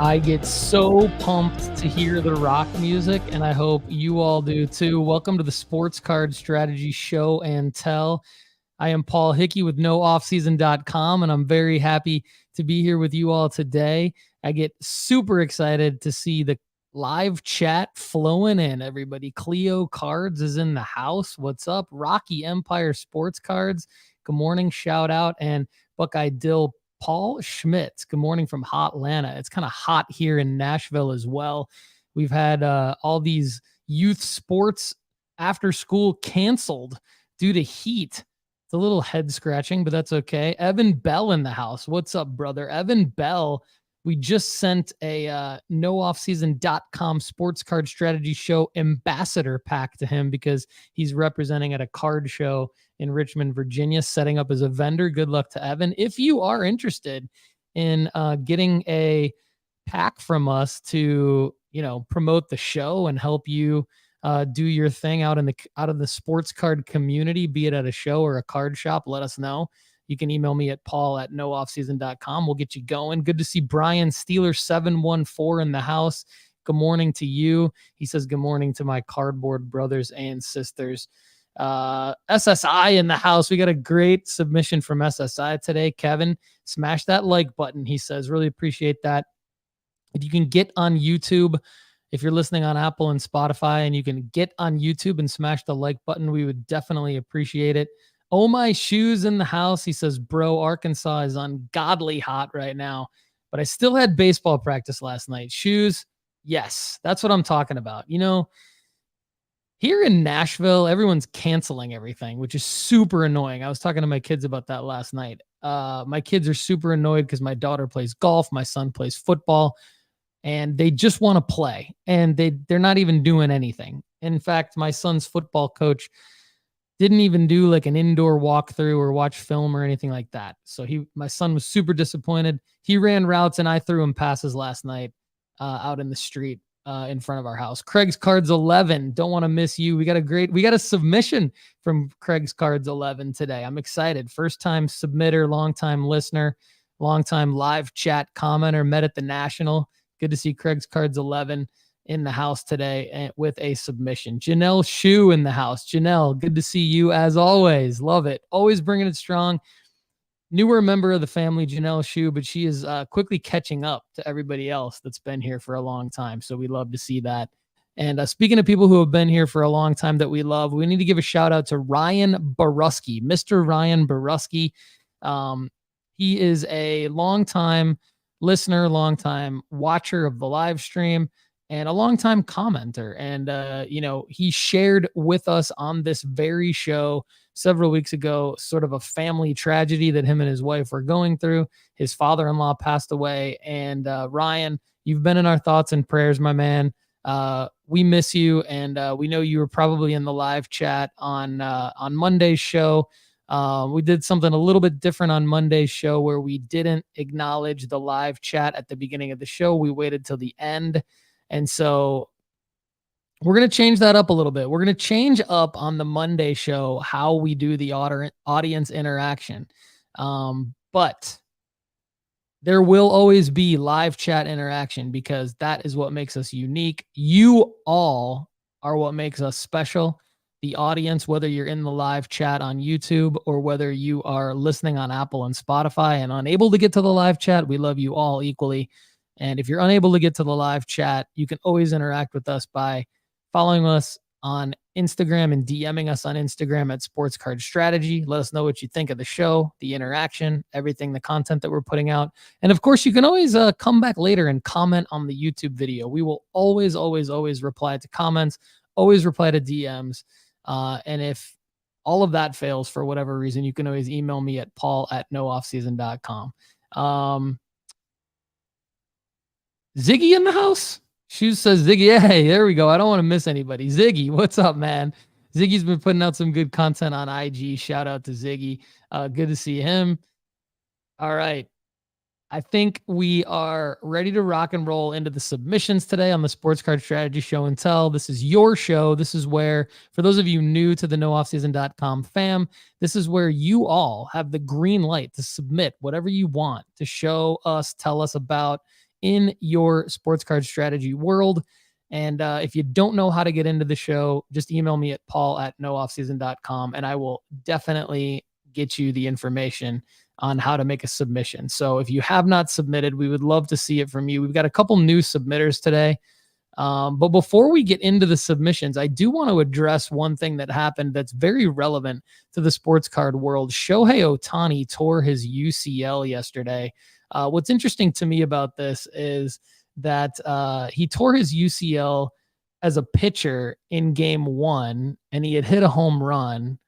I get so pumped to hear the rock music, and I hope you all do too. Welcome to the Sports Card Strategy Show and Tell. I am Paul Hickey with nooffseason.com, and I'm very happy to be here with you all today. I get super excited to see the live chat flowing in, everybody. Cleo Cards is in the house. What's up? Rocky Empire Sports Cards. Good morning, shout out. And Buckeye Dill, Paul Schmitz. Good morning from Hotlanta. It's kind of hot here in Nashville as well. We've had all these youth sports after school canceled due to heat. It's a little head scratching, but that's okay. Evan Bell in the house. What's up, brother? Evan Bell, we just sent a nooffseason.com sports card strategy show ambassador pack to him because he's representing at a card show in Richmond, Virginia, setting up as a vendor. Good luck to Evan. If you are interested in getting a pack from us to, promote the show and help you do your thing out of the sports card community, be it at a show or a card shop, let us know. You can email me at paul@nooffseason.com. We'll get you going. Good to see Brian Steeler 714 in the house. Good morning to you. He says good morning to my cardboard brothers and sisters. SSI in the house. We got a great submission from SSI today. Kevin, smash that like button, he says. Really appreciate that. If you can get on YouTube, if you're listening on Apple and Spotify and you can get on YouTube and smash the like button, we would definitely appreciate it. Oh, my shoes in the house. He says, bro, Arkansas is ungodly hot right now, but I still had baseball practice last night. Shoes, yes, that's what I'm talking about. Here in Nashville, everyone's canceling everything, which is super annoying. I was talking to my kids about that last night. My kids are super annoyed because my daughter plays golf, my son plays football, and they just want to play, and they're not even doing anything. In fact, my son's football coach didn't even do like an indoor walkthrough or watch film or anything like that. So my son was super disappointed. He ran routes and I threw him passes last night out in the street in front of our house. Craig's Cards 11. Don't want to miss you. We got a submission from Craig's Cards 11 today. I'm excited. First time submitter, long time listener, long time live chat commenter, met at the National. Good to see Craig's Cards 11 in the house today with a submission. Janelle Shu in the house. Janelle, good to see you as always. Love it. Always bringing it strong. Newer member of the family, Janelle Shu, but she is quickly catching up to everybody else that's been here for a long time. So we love to see that. And speaking of people who have been here for a long time that we love, we need to give a shout out to Ryan Baruski, Mr. Ryan Baruski. He is a longtime listener, longtime watcher of the live stream, and a longtime commenter. And, he shared with us on this very show several weeks ago, sort of a family tragedy that him and his wife were going through. His father-in-law passed away. And Ryan, you've been in our thoughts and prayers, my man. We miss you. And we know you were probably in the live chat on Monday's show. We did something a little bit different on Monday's show where we didn't acknowledge the live chat at the beginning of the show. We waited till the end. And so we're going to change that up a little bit. We're going to change up on the Monday show how we do the audience interaction. But there will always be live chat interaction because that is what makes us unique. You all are what makes us special. The audience, whether you're in the live chat on YouTube or whether you are listening on Apple and Spotify and unable to get to the live chat, we love you all equally. And if you're unable to get to the live chat, you can always interact with us by following us on Instagram and DMing us on Instagram at Sports Card Strategy. Let us know what you think of the show, the interaction, everything, the content that we're putting out. And of course, you can always come back later and comment on the YouTube video. We will always, always, always reply to comments, always reply to DMs. And if all of that fails for whatever reason, you can always email me at paul@nooffseason.com. Ziggy in the house? Shoes says Ziggy. Hey, there we go. I don't want to miss anybody. Ziggy, what's up, man? Ziggy's been putting out some good content on IG. Shout out to Ziggy. Good to see him. All right. I think we are ready to rock and roll into the submissions today on the Sports Card Strategy Show and Tell. This is your show. This is where, for those of you new to the nooffseason.com fam, this is where you all have the green light to submit whatever you want to show us, tell us about in your sports card strategy world. And if you don't know how to get into the show, just email me at paul@nooffseason.com and I will definitely get you the information on how to make a submission. So if you have not submitted, we would love to see it from you. We've got a couple new submitters today. But before we get into the submissions, I do want to address one thing that happened that's very relevant to the sports card world. Shohei Ohtani tore his UCL yesterday. What's interesting to me about this is that he tore his UCL as a pitcher in game one, and he had hit a home run.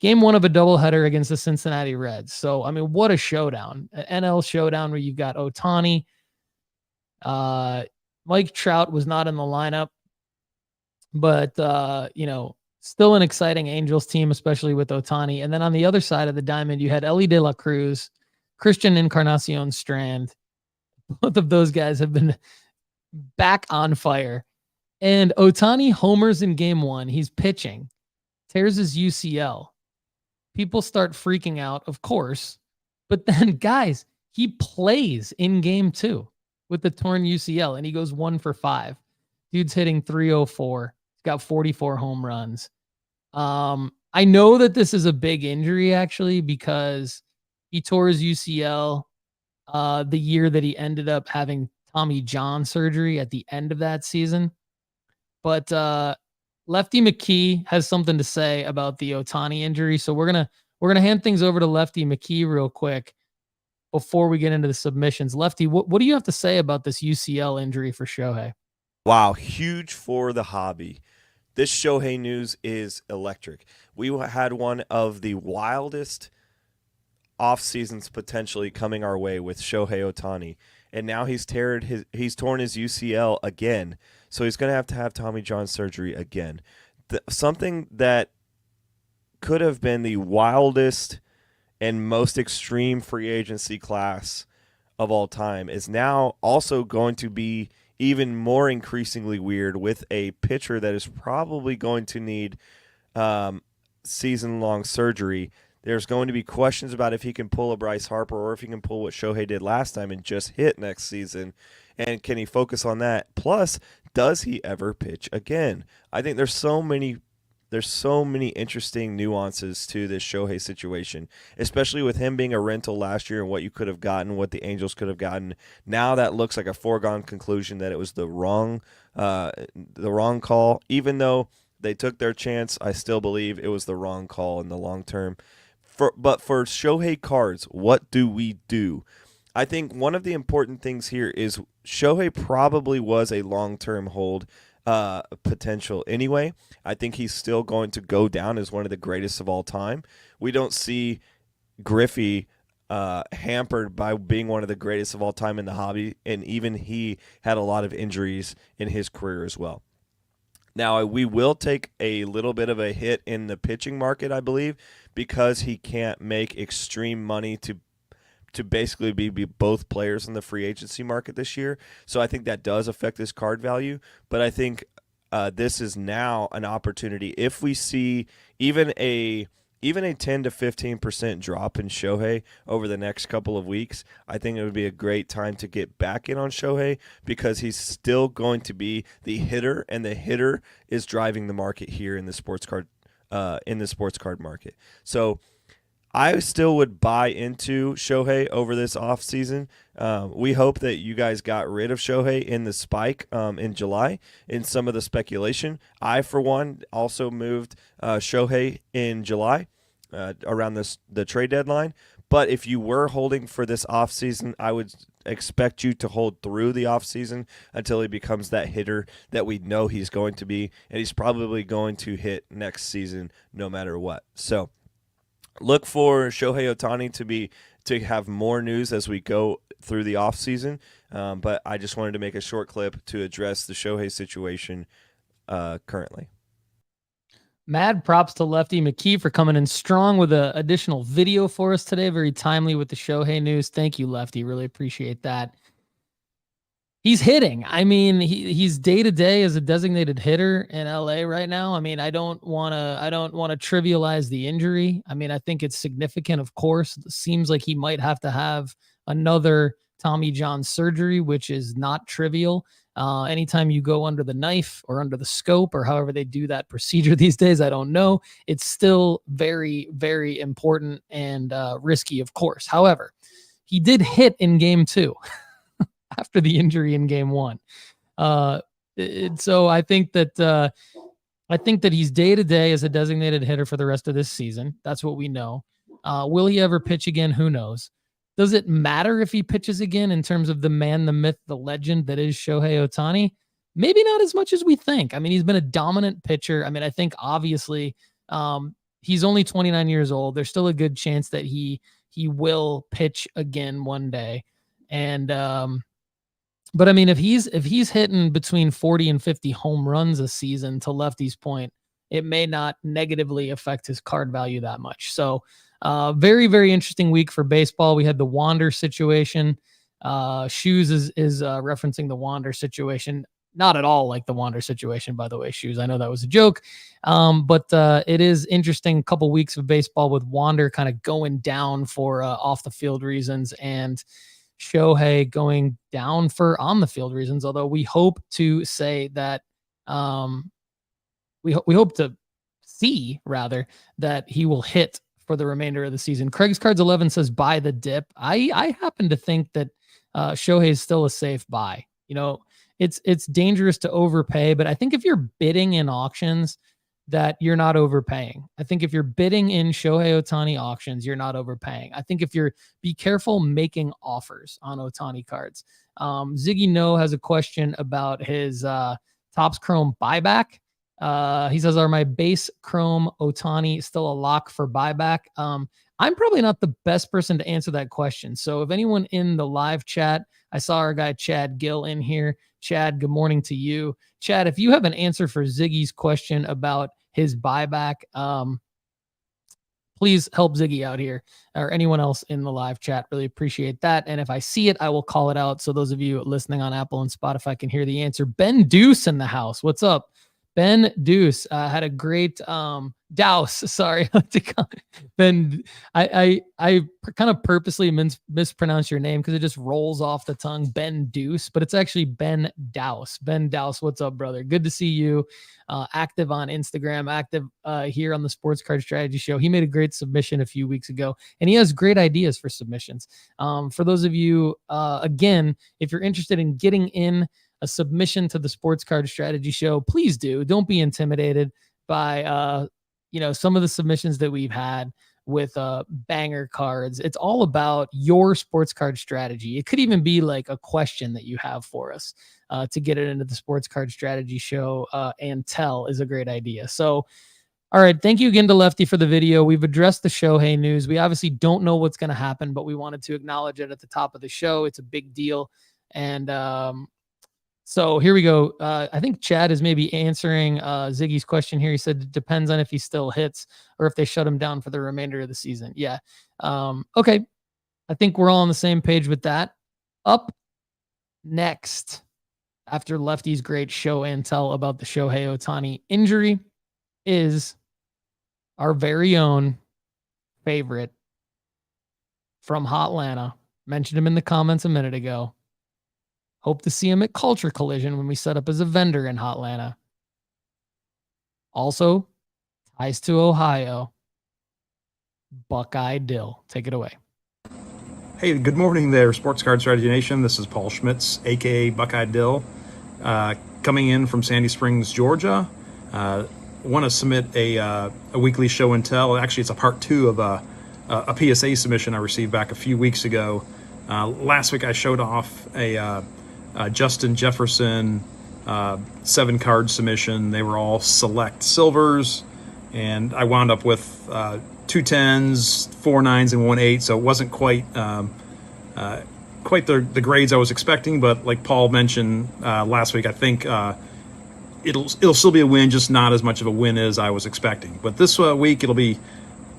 Game one of a doubleheader against the Cincinnati Reds. So, I mean, what a showdown. An NL showdown where you've got Ohtani. Mike Trout was not in the lineup, but, still an exciting Angels team, especially with Ohtani. And then on the other side of the diamond, you had Elly De La Cruz, Christian Encarnacion Strand. Both of those guys have been back on fire. And Ohtani homers in game one. He's pitching, tears his UCL. People start freaking out, of course. But then, guys, he plays in game two with the torn UCL, and he goes 1 for 5. Dude's hitting .304. He's got 44 home runs. I know that this is a big injury, actually, because he tore his UCL the year that he ended up having Tommy John surgery at the end of that season. But Lefty McKee has something to say about the Ohtani injury. So we're gonna hand things over to Lefty McKee real quick before we get into the submissions. Lefty, what do you have to say about this UCL injury for Shohei? Wow, huge for the hobby. This Shohei news is electric. We had one of the wildest off seasons potentially coming our way with Shohei Ohtani, and now he's torn his UCL again. So he's going to have Tommy John surgery again. Something that could have been the wildest and most extreme free agency class of all time is now also going to be even more increasingly weird with a pitcher that is probably going to need season-long surgery. There's going to be questions about if he can pull a Bryce Harper or if he can pull what Shohei did last time and just hit next season. And can he focus on that? Plus, does he ever pitch again? I think there's so many interesting nuances to this Shohei situation, especially with him being a rental last year and what you could have gotten, what the Angels could have gotten. Now that looks like a foregone conclusion that it was the wrong call. Even though they took their chance, I still believe it was the wrong call in the long term. But for Shohei cards, what do we do? I think one of the important things here is Shohei probably was a long-term hold potential anyway. I think he's still going to go down as one of the greatest of all time. We don't see Griffey hampered by being one of the greatest of all time in the hobby, and even he had a lot of injuries in his career as well. Now, we will take a little bit of a hit in the pitching market, I believe, because he can't make extreme money to basically be both players in the free agency market this year. So I think that does affect his card value. But I think this is now an opportunity. If we see even a 10 to 15% drop in Shohei over the next couple of weeks, I think it would be a great time to get back in on Shohei because he's still going to be the hitter, and the hitter is driving the market here in the sports card market. So I still would buy into Shohei over this offseason. We hope that you guys got rid of Shohei in the spike in July in some of the speculation. I, for one, also moved Shohei in July around the trade deadline. But if you were holding for this offseason, I would expect you to hold through the offseason until he becomes that hitter that we know he's going to be. And he's probably going to hit next season no matter what. So look for Shohei Ohtani to have more news as we go through the offseason. But I just wanted to make a short clip to address the Shohei situation currently. Mad props to Lefty McKee for coming in strong with an additional video for us today. Very timely with the Shohei news. Thank you, Lefty. Really appreciate that. He's hitting. I mean, he's day to day as a designated hitter in LA right now. I mean, I don't want to trivialize the injury. I mean, I think it's significant, of course. It seems like he might have to have another Tommy John surgery, which is not trivial. Anytime you go under the knife or under the scope or however they do that procedure these days, I don't know. It's still very, very important and risky, of course. However, he did hit in game 2 after the injury in game 1. So I think that he's day to day as a designated hitter for the rest of this season. That's what we know. Will he ever pitch again? Who knows? Does it matter if he pitches again in terms of the man, the myth, the legend that is Shohei Ohtani? Maybe not as much as we think. I mean, he's been a dominant pitcher. I mean, I think obviously he's only 29 years old. There's still a good chance that he will pitch again one day. And but I mean, if he's hitting between 40 and 50 home runs a season, to Lefty's point, it may not negatively affect his card value that much. So very, very interesting week for baseball. We had the Wander situation. Shoes is referencing the Wander situation. Not at all like the Wander situation, by the way, Shoes. I know that was a joke. But it is interesting. Couple weeks of baseball with Wander kind of going down for off the field reasons and Shohei going down for on the field reasons. Although we hope to say that we hope to see rather that he will hit for the remainder of the season. Craig's Cards 11 says buy the dip. I happen to think that Shohei is still a safe buy. You know, it's dangerous to overpay, but I think if you're bidding in auctions, that you're not overpaying. I think if you're bidding in Shohei Ohtani auctions, you're not overpaying. I think if you're be careful making offers on Ohtani cards. Ziggy No has a question about his Topps Chrome buyback. He says, are my base Chrome Ohtani still a lock for buyback? I'm probably not the best person to answer that question. So if anyone in the live chat, I saw our guy Chad Gill in here. Chad, good morning to you. Chad, if you have an answer for Ziggy's question about his buyback, please help Ziggy out here, or anyone else in the live chat. Really appreciate that. And if I see it, I will call it out so those of you listening on Apple and Spotify can hear the answer. Ben Deuce in the house. What's up? Ben Deuce had a great Douse. Sorry, Ben. I kind of purposely mispronounce your name because it just rolls off the tongue. Ben Deuce, but it's actually Ben Douse. Ben Douse, what's up, brother? Good to see you. Active on Instagram, active here on the Sports Card Strategy Show. He made a great submission a few weeks ago, and he has great ideas for submissions. For those of you, again, if you're interested in getting in a submission to the Sports Card Strategy Show, please do. Don't be intimidated by some of the submissions that we've had with banger cards. It's all about your sports card strategy. It could even be like a question that you have for us to get it into the Sports Card Strategy Show and tell is a great idea. So, all right. Thank you again to Lefty for the video. We've addressed the Shohei news. We obviously don't know what's going to happen, but we wanted to acknowledge it at the top of the show. It's a big deal. And so here we go. I think Chad is maybe answering Ziggy's question here. He said it depends on if he still hits or if they shut him down for the remainder of the season. Yeah. Okay. I think we're all on the same page with that. Up next, after Lefty's great show and tell about the Shohei Ohtani injury, is our very own favorite from Hotlanta. Mentioned him in the comments a minute ago. Hope to see him at Culture Collision when we set up as a vendor in Hotlanta. Also, ties to Ohio. Buckeye Dill. Take it away. Hey, good morning there, Sports Card Strategy Nation. This is Paul Schmitz, a.k.a. Buckeye Dill, coming in from Sandy Springs, Georgia. Want to submit a weekly show and tell. Actually, it's a part 2 of a PSA submission I received back a few weeks ago. Last week, I showed off a Justin Jefferson 7-card submission. They were all select silvers, and I wound up with 2 10s, 4 9s, and 1 8. So it wasn't quite the grades I was expecting. But like Paul mentioned last week, I think it'll still be a win, just not as much of a win as I was expecting. But this week it'll be,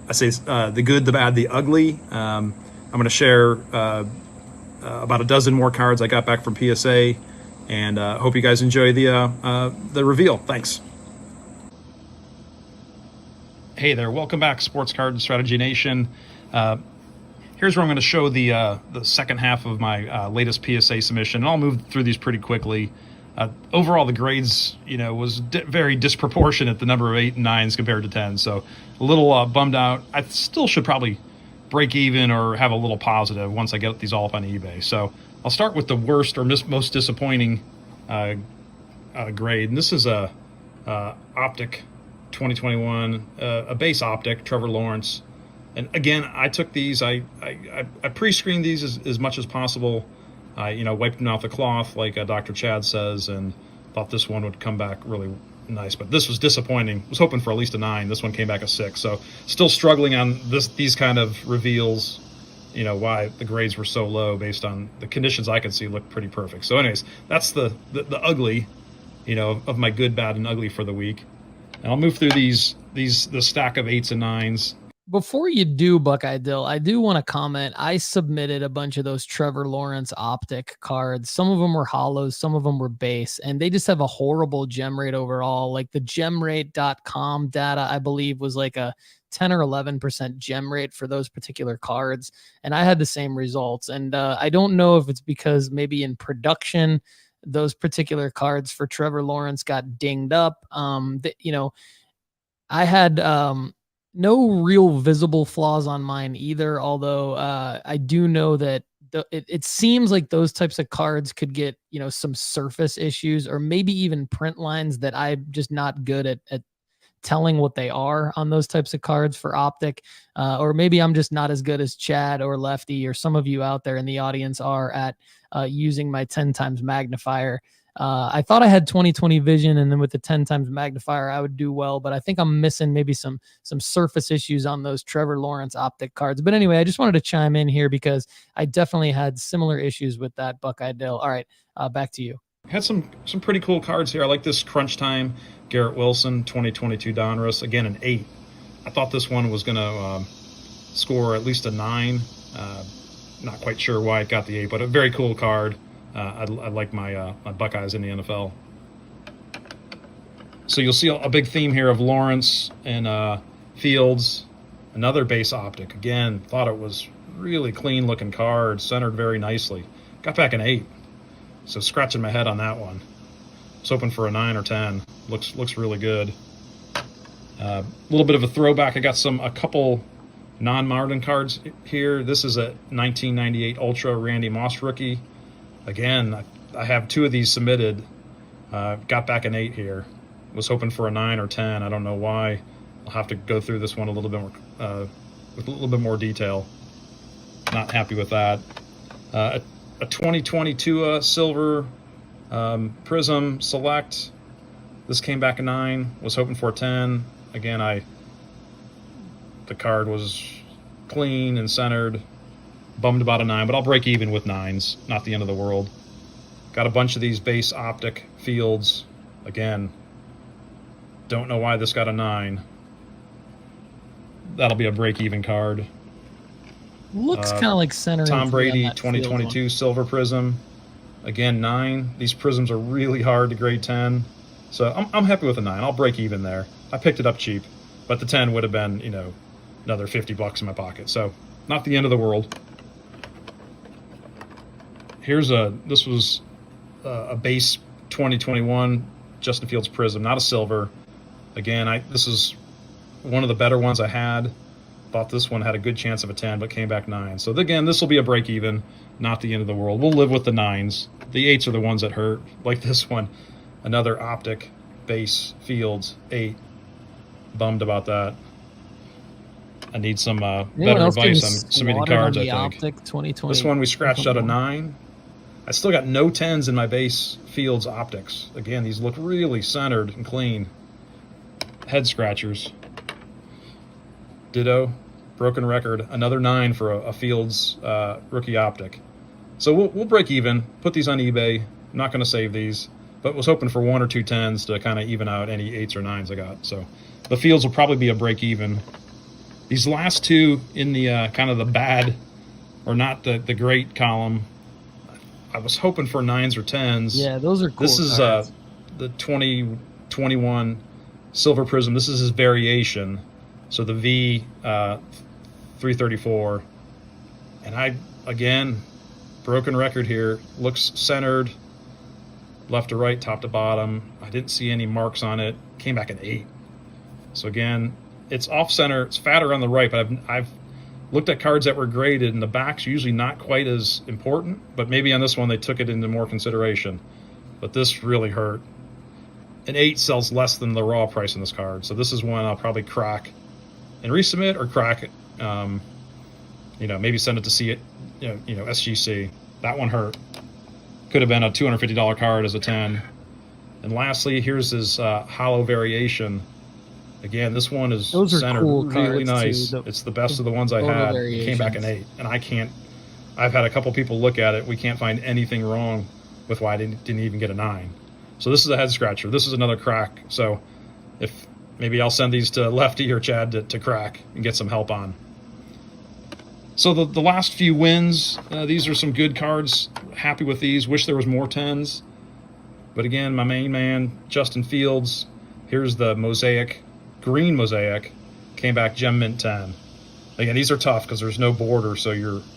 I say, the good, the bad, the ugly. I'm going to share about a dozen more cards I got back from PSA, and hope you guys enjoy the reveal. Thanks. Hey there, welcome back, Sports Card Strategy Nation. here's where I'm going to show the second half of my latest PSA submission. And I'll move through these pretty quickly. Overall, the grades, was very disproportionate, the number of 8 and 9s compared to 10. So a little bummed out. I still should probably break even or have a little positive once I get these all up on eBay. So I'll start with the worst or most disappointing grade. And this is a Optic 2021, a base Optic, Trevor Lawrence. And again, I took these, I pre-screened these as much as possible. I, wiped them off the cloth, like Dr. Chad says, and thought this one would come back really nice. But this was disappointing. Was hoping for at least a 9. This one came back a 6. So still struggling on these kind of reveals, why the grades were so low based on the conditions I could see looked pretty perfect. So anyways, that's the ugly, of my good, bad, and ugly for the week. And I'll move through the stack of 8s and 9s. Before you do, Buckeye Dill, I do want to comment. I submitted a bunch of those Trevor Lawrence Optic cards. Some of them were hollows, some of them were base, and they just have a horrible gem rate overall. Like the gemrate.com data, I believe, was like a 10 or 11% gem rate for those particular cards. And I had the same results. And I don't know if it's because maybe in production, those particular cards for Trevor Lawrence got dinged up. I had no real visible flaws on mine either, although I do know that it seems like those types of cards could get, some surface issues or maybe even print lines that I'm just not good at telling what they are on those types of cards for Optic. Or maybe I'm just not as good as Chad or Lefty or some of you out there in the audience are at using my 10 times magnifier. I thought I had 20/20 vision, and then with the 10 times magnifier, I would do well, but I think I'm missing maybe some surface issues on those Trevor Lawrence Optic cards. But anyway, I just wanted to chime in here because I definitely had similar issues with that Buckeye Dill. All right, back to you. Had some pretty cool cards here. I like this Crunch Time Garrett Wilson 2022 Donruss, again an 8. I thought this one was going to score at least a 9. Not quite sure why it got the 8, but a very cool card. I like my Buckeyes in the NFL. So you'll see a big theme here of Lawrence and Fields. Another base Optic. Again, thought it was really clean looking card, centered very nicely. Got back an 8. So scratching my head on that one. Was hoping for a 9 or 10. Looks really good. A little bit of a throwback. I got a couple non-Martin cards here. This is a 1998 Ultra Randy Moss rookie. Again, I have 2 of these submitted. Got back an 8 here. Was hoping for a 9 or 10. I don't know why. I'll have to go through this one a little bit more with a little bit more detail. Not happy with that. A 2022 Silver Prism Select. This came back a 9. Was hoping for a 10. Again, the card was clean and centered. Bummed about a 9, but I'll break even with 9s. Not the end of the world. Got a bunch of these base Optic Fields. Again, don't know why this got a 9. That'll be a break-even card. Looks kind of like center. Tom Brady 2022 Silver Prism. Again, 9. These prisms are really hard to grade 10. So I'm happy with a 9. I'll break even there. I picked it up cheap, but the 10 would have been, another $50 in my pocket. So not the end of the world. This was a base 2021 Justin Fields Prism, not a silver. Again, this is one of the better ones I had. Thought this one had a good chance of a 10, but came back 9. So again, this will be a break even, not the end of the world. We'll live with the 9s. The 8s are the ones that hurt, like this one. Another Optic base Fields 8. Bummed about that. I need some better advice on submitting cards, I think. Optic 2020. This one we scratched out a 9. I still got no 10s in my base Fields Optics. Again, these look really centered and clean. Head scratchers. Ditto. Broken record. Another 9 for a Fields rookie Optic. So we'll break even. Put these on eBay. I'm not going to save these. But was hoping for 1 or 2 10s to kind of even out any 8s or 9s I got. So the Fields will probably be a break even. These last 2 in the kind of the bad or not the great column, I was hoping for 9s or 10s. Yeah, those are cool. This is the 2021 Silver Prism. This is his variation. So the V 334. And again, broken record here, looks centered, left to right, top to bottom. I didn't see any marks on it. Came back an 8. So again, it's off center. It's fatter on the right, but I've looked at cards that were graded, and the back's usually not quite as important, but maybe on this one they took it into more consideration. But this really hurt. An 8 sells less than the raw price on this card, so this is one I'll probably crack and resubmit, or crack it. Maybe send it to see it. SGC. That one hurt. Could have been a $250 card as a 10. And lastly, here's his hollow variation. Again, this one is centered cool, really nice. It's the best of the ones I had. It came back an 8, and I've had a couple people look at it. We can't find anything wrong with why I didn't even get a 9. So this is a head scratcher. This is another crack. So if maybe I'll send these to Lefty or Chad to crack and get some help on. So the last few wins, these are some good cards. Happy with these. Wish there was more 10s. But again, my main man, Justin Fields. Here's the mosaic, green mosaic. Came back gem mint 10. Again, these are tough because there's no border, so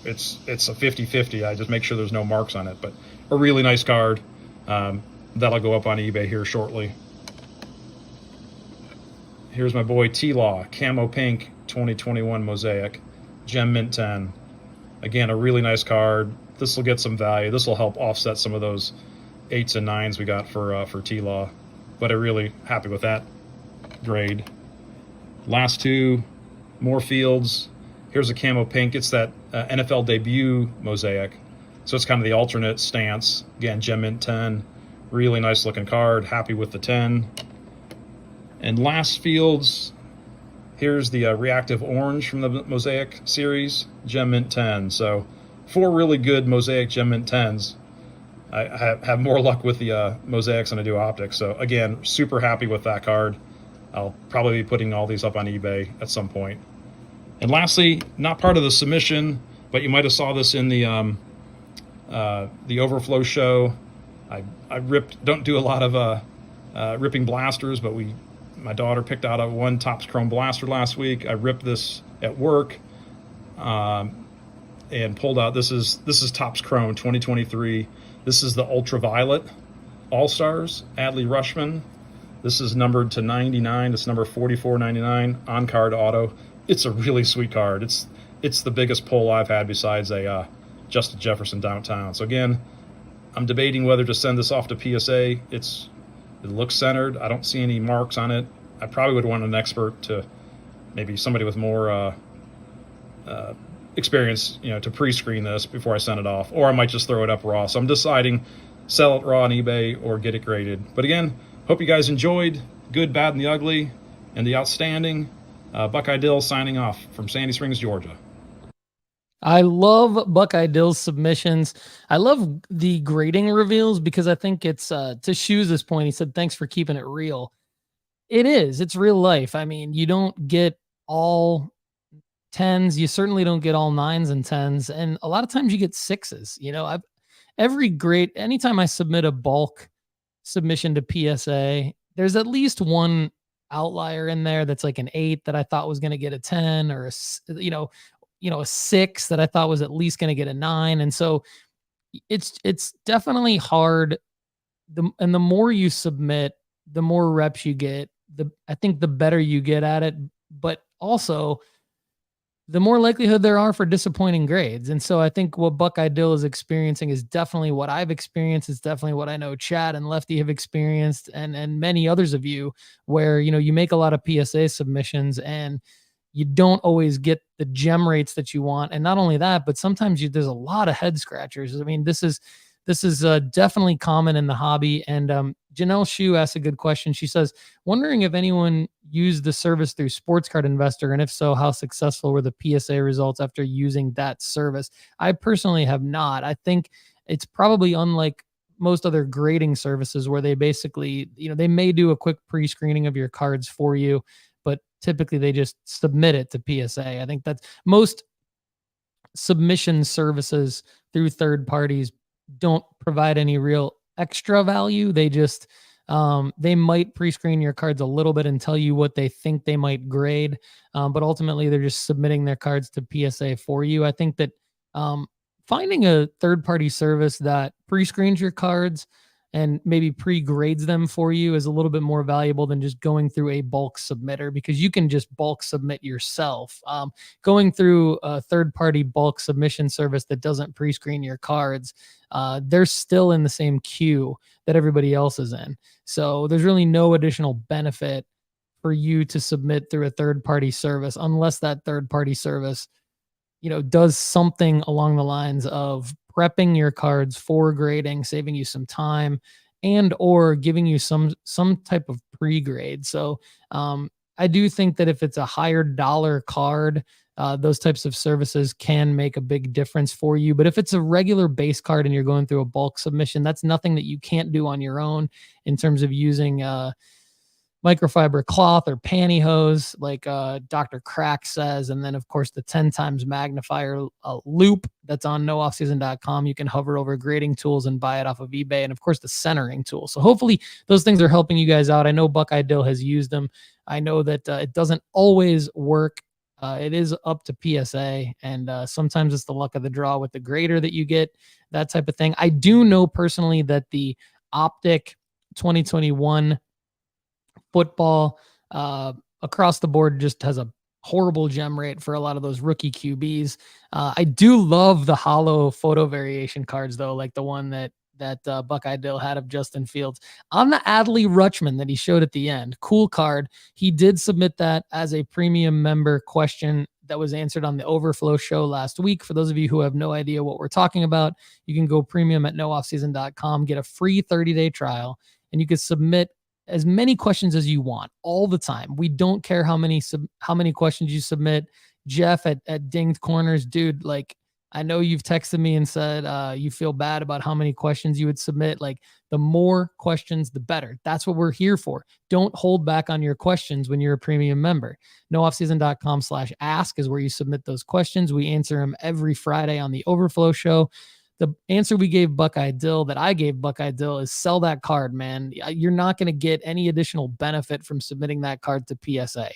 it's a 50-50. I just make sure there's no marks on it. But a really nice card. That'll go up on eBay here shortly. Here's my boy T-Law, camo pink 2021 mosaic, gem mint 10. Again, a really nice card. This will get some value. This will help offset some of those 8s and 9s we got for T-Law. But I'm really happy with that grade. Last two, more Fields. Here's a camo pink. It's that NFL debut mosaic. So it's kind of the alternate stance. Again, gem mint 10. Really nice looking card. Happy with the 10. And last Fields, here's the reactive orange from the mosaic series, gem mint 10. So 4 really good mosaic gem mint 10s. I have more luck with the mosaics than I do optics. So again, super happy with that card. I'll probably be putting all these up on eBay at some point. And lastly, not part of the submission, but you might have saw this in the overflow show. I ripped, don't do a lot of ripping blasters, but my daughter picked out a one Topps Chrome blaster last week. I ripped this at work and pulled out, this is Topps Chrome 2023. This is the Ultraviolet All-Stars, Adley Rushman. This is numbered to 99. It's number 4499 on card auto. It's a really sweet card. It's the biggest pull I've had besides a Justin Jefferson downtown. So again, I'm debating whether to send this off to PSA. It looks centered. I don't see any marks on it. I probably would want an expert, to maybe somebody with more experience, to pre-screen this before I send it off. Or I might just throw it up raw. So I'm deciding, sell it raw on eBay or get it graded. But again, hope you guys enjoyed Good, Bad, and the Ugly and the Outstanding. Buckeye Dill signing off from Sandy Springs, Georgia. I love Buckeye Dill's submissions. I love the grading reveals because I think it's, to Shoes' point, he said, thanks for keeping it real. It is. It's real life. I mean, you don't get all 10s. You certainly don't get all 9s and 10s. And a lot of times you get 6s. Anytime I submit a bulk submission to PSA, there's at least one outlier in there that's like an 8 that I thought was going to get a 10, or a 6 that I thought was at least going to get a 9. And so it's definitely hard. And the more you submit, the more reps you get, I think the better you get at it, but also the more likelihood there are for disappointing grades. And so I think what Buckeye Dill is experiencing is definitely what I've experienced. It's definitely what I know Chad and Lefty have experienced, and many others of you, where, you make a lot of PSA submissions and you don't always get the gem rates that you want. And not only that, but sometimes there's a lot of head scratchers. I mean, this is definitely common in the hobby. And Janelle Shu asked a good question. She says, wondering if anyone used the service through Sports Card Investor, and if so, how successful were the PSA results after using that service? I personally have not. I think it's probably unlike most other grading services where they basically, they may do a quick pre-screening of your cards for you, but typically they just submit it to PSA. I think that's most submission services through third parties don't provide any real extra value. They just, they might pre-screen your cards a little bit and tell you what they think they might grade. But ultimately they're just submitting their cards to PSA for you. I think that Finding a third-party service that pre-screens your cards and maybe pre-grades them for you is a little bit more valuable than just going through a bulk submitter, because you can just bulk submit yourself. Going through a third-party bulk submission service that doesn't pre-screen your cards, they're still in the same queue that everybody else is in. So there's really no additional benefit for you to submit through a third-party service unless that third-party service, does something along the lines of prepping your cards for grading, saving you some time, and or giving you some type of pre-grade. So I do think that if it's a higher dollar card, those types of services can make a big difference for you. But if it's a regular base card and you're going through a bulk submission, that's nothing that you can't do on your own in terms of using microfiber cloth or pantyhose, like Dr. Crack says. And then, of course, the 10 times magnifier loop that's on nooffseason.com. You can hover over grading tools and buy it off of eBay. And, of course, the centering tool. So hopefully those things are helping you guys out. I know Buckeye Dill has used them. I know that it doesn't always work. It is up to PSA, and sometimes it's the luck of the draw with the grader that you get, that type of thing. I do know personally that the Optic 2021 football across the board just has a horrible gem rate for a lot of those rookie QBs. I do love the hollow photo variation cards, though, like the one that Buckeye Dill had of Justin Fields on the Adley Rutschman that he showed at the end. Cool card. He did submit that as a premium member question that was answered on the Overflow show last week. For those of you who have no idea what we're talking about, you can go premium at nooffseason.com, get a free 30-day trial, and you can submit as many questions as you want all the time. We don't care how many questions you submit. Jeff at Dinged Corners, dude, like, I know you've texted me and said you feel bad about how many questions you would submit. Like, the more questions, the better. That's what we're here for. Don't hold back on your questions when you're a premium member. nooffseason.com/ask is where you submit those questions. We answer them every Friday on the Overflow show. The answer we gave Buckeye Dill, that I gave Buckeye Dill, is sell that card, man. You're not going to get any additional benefit from submitting that card to PSA.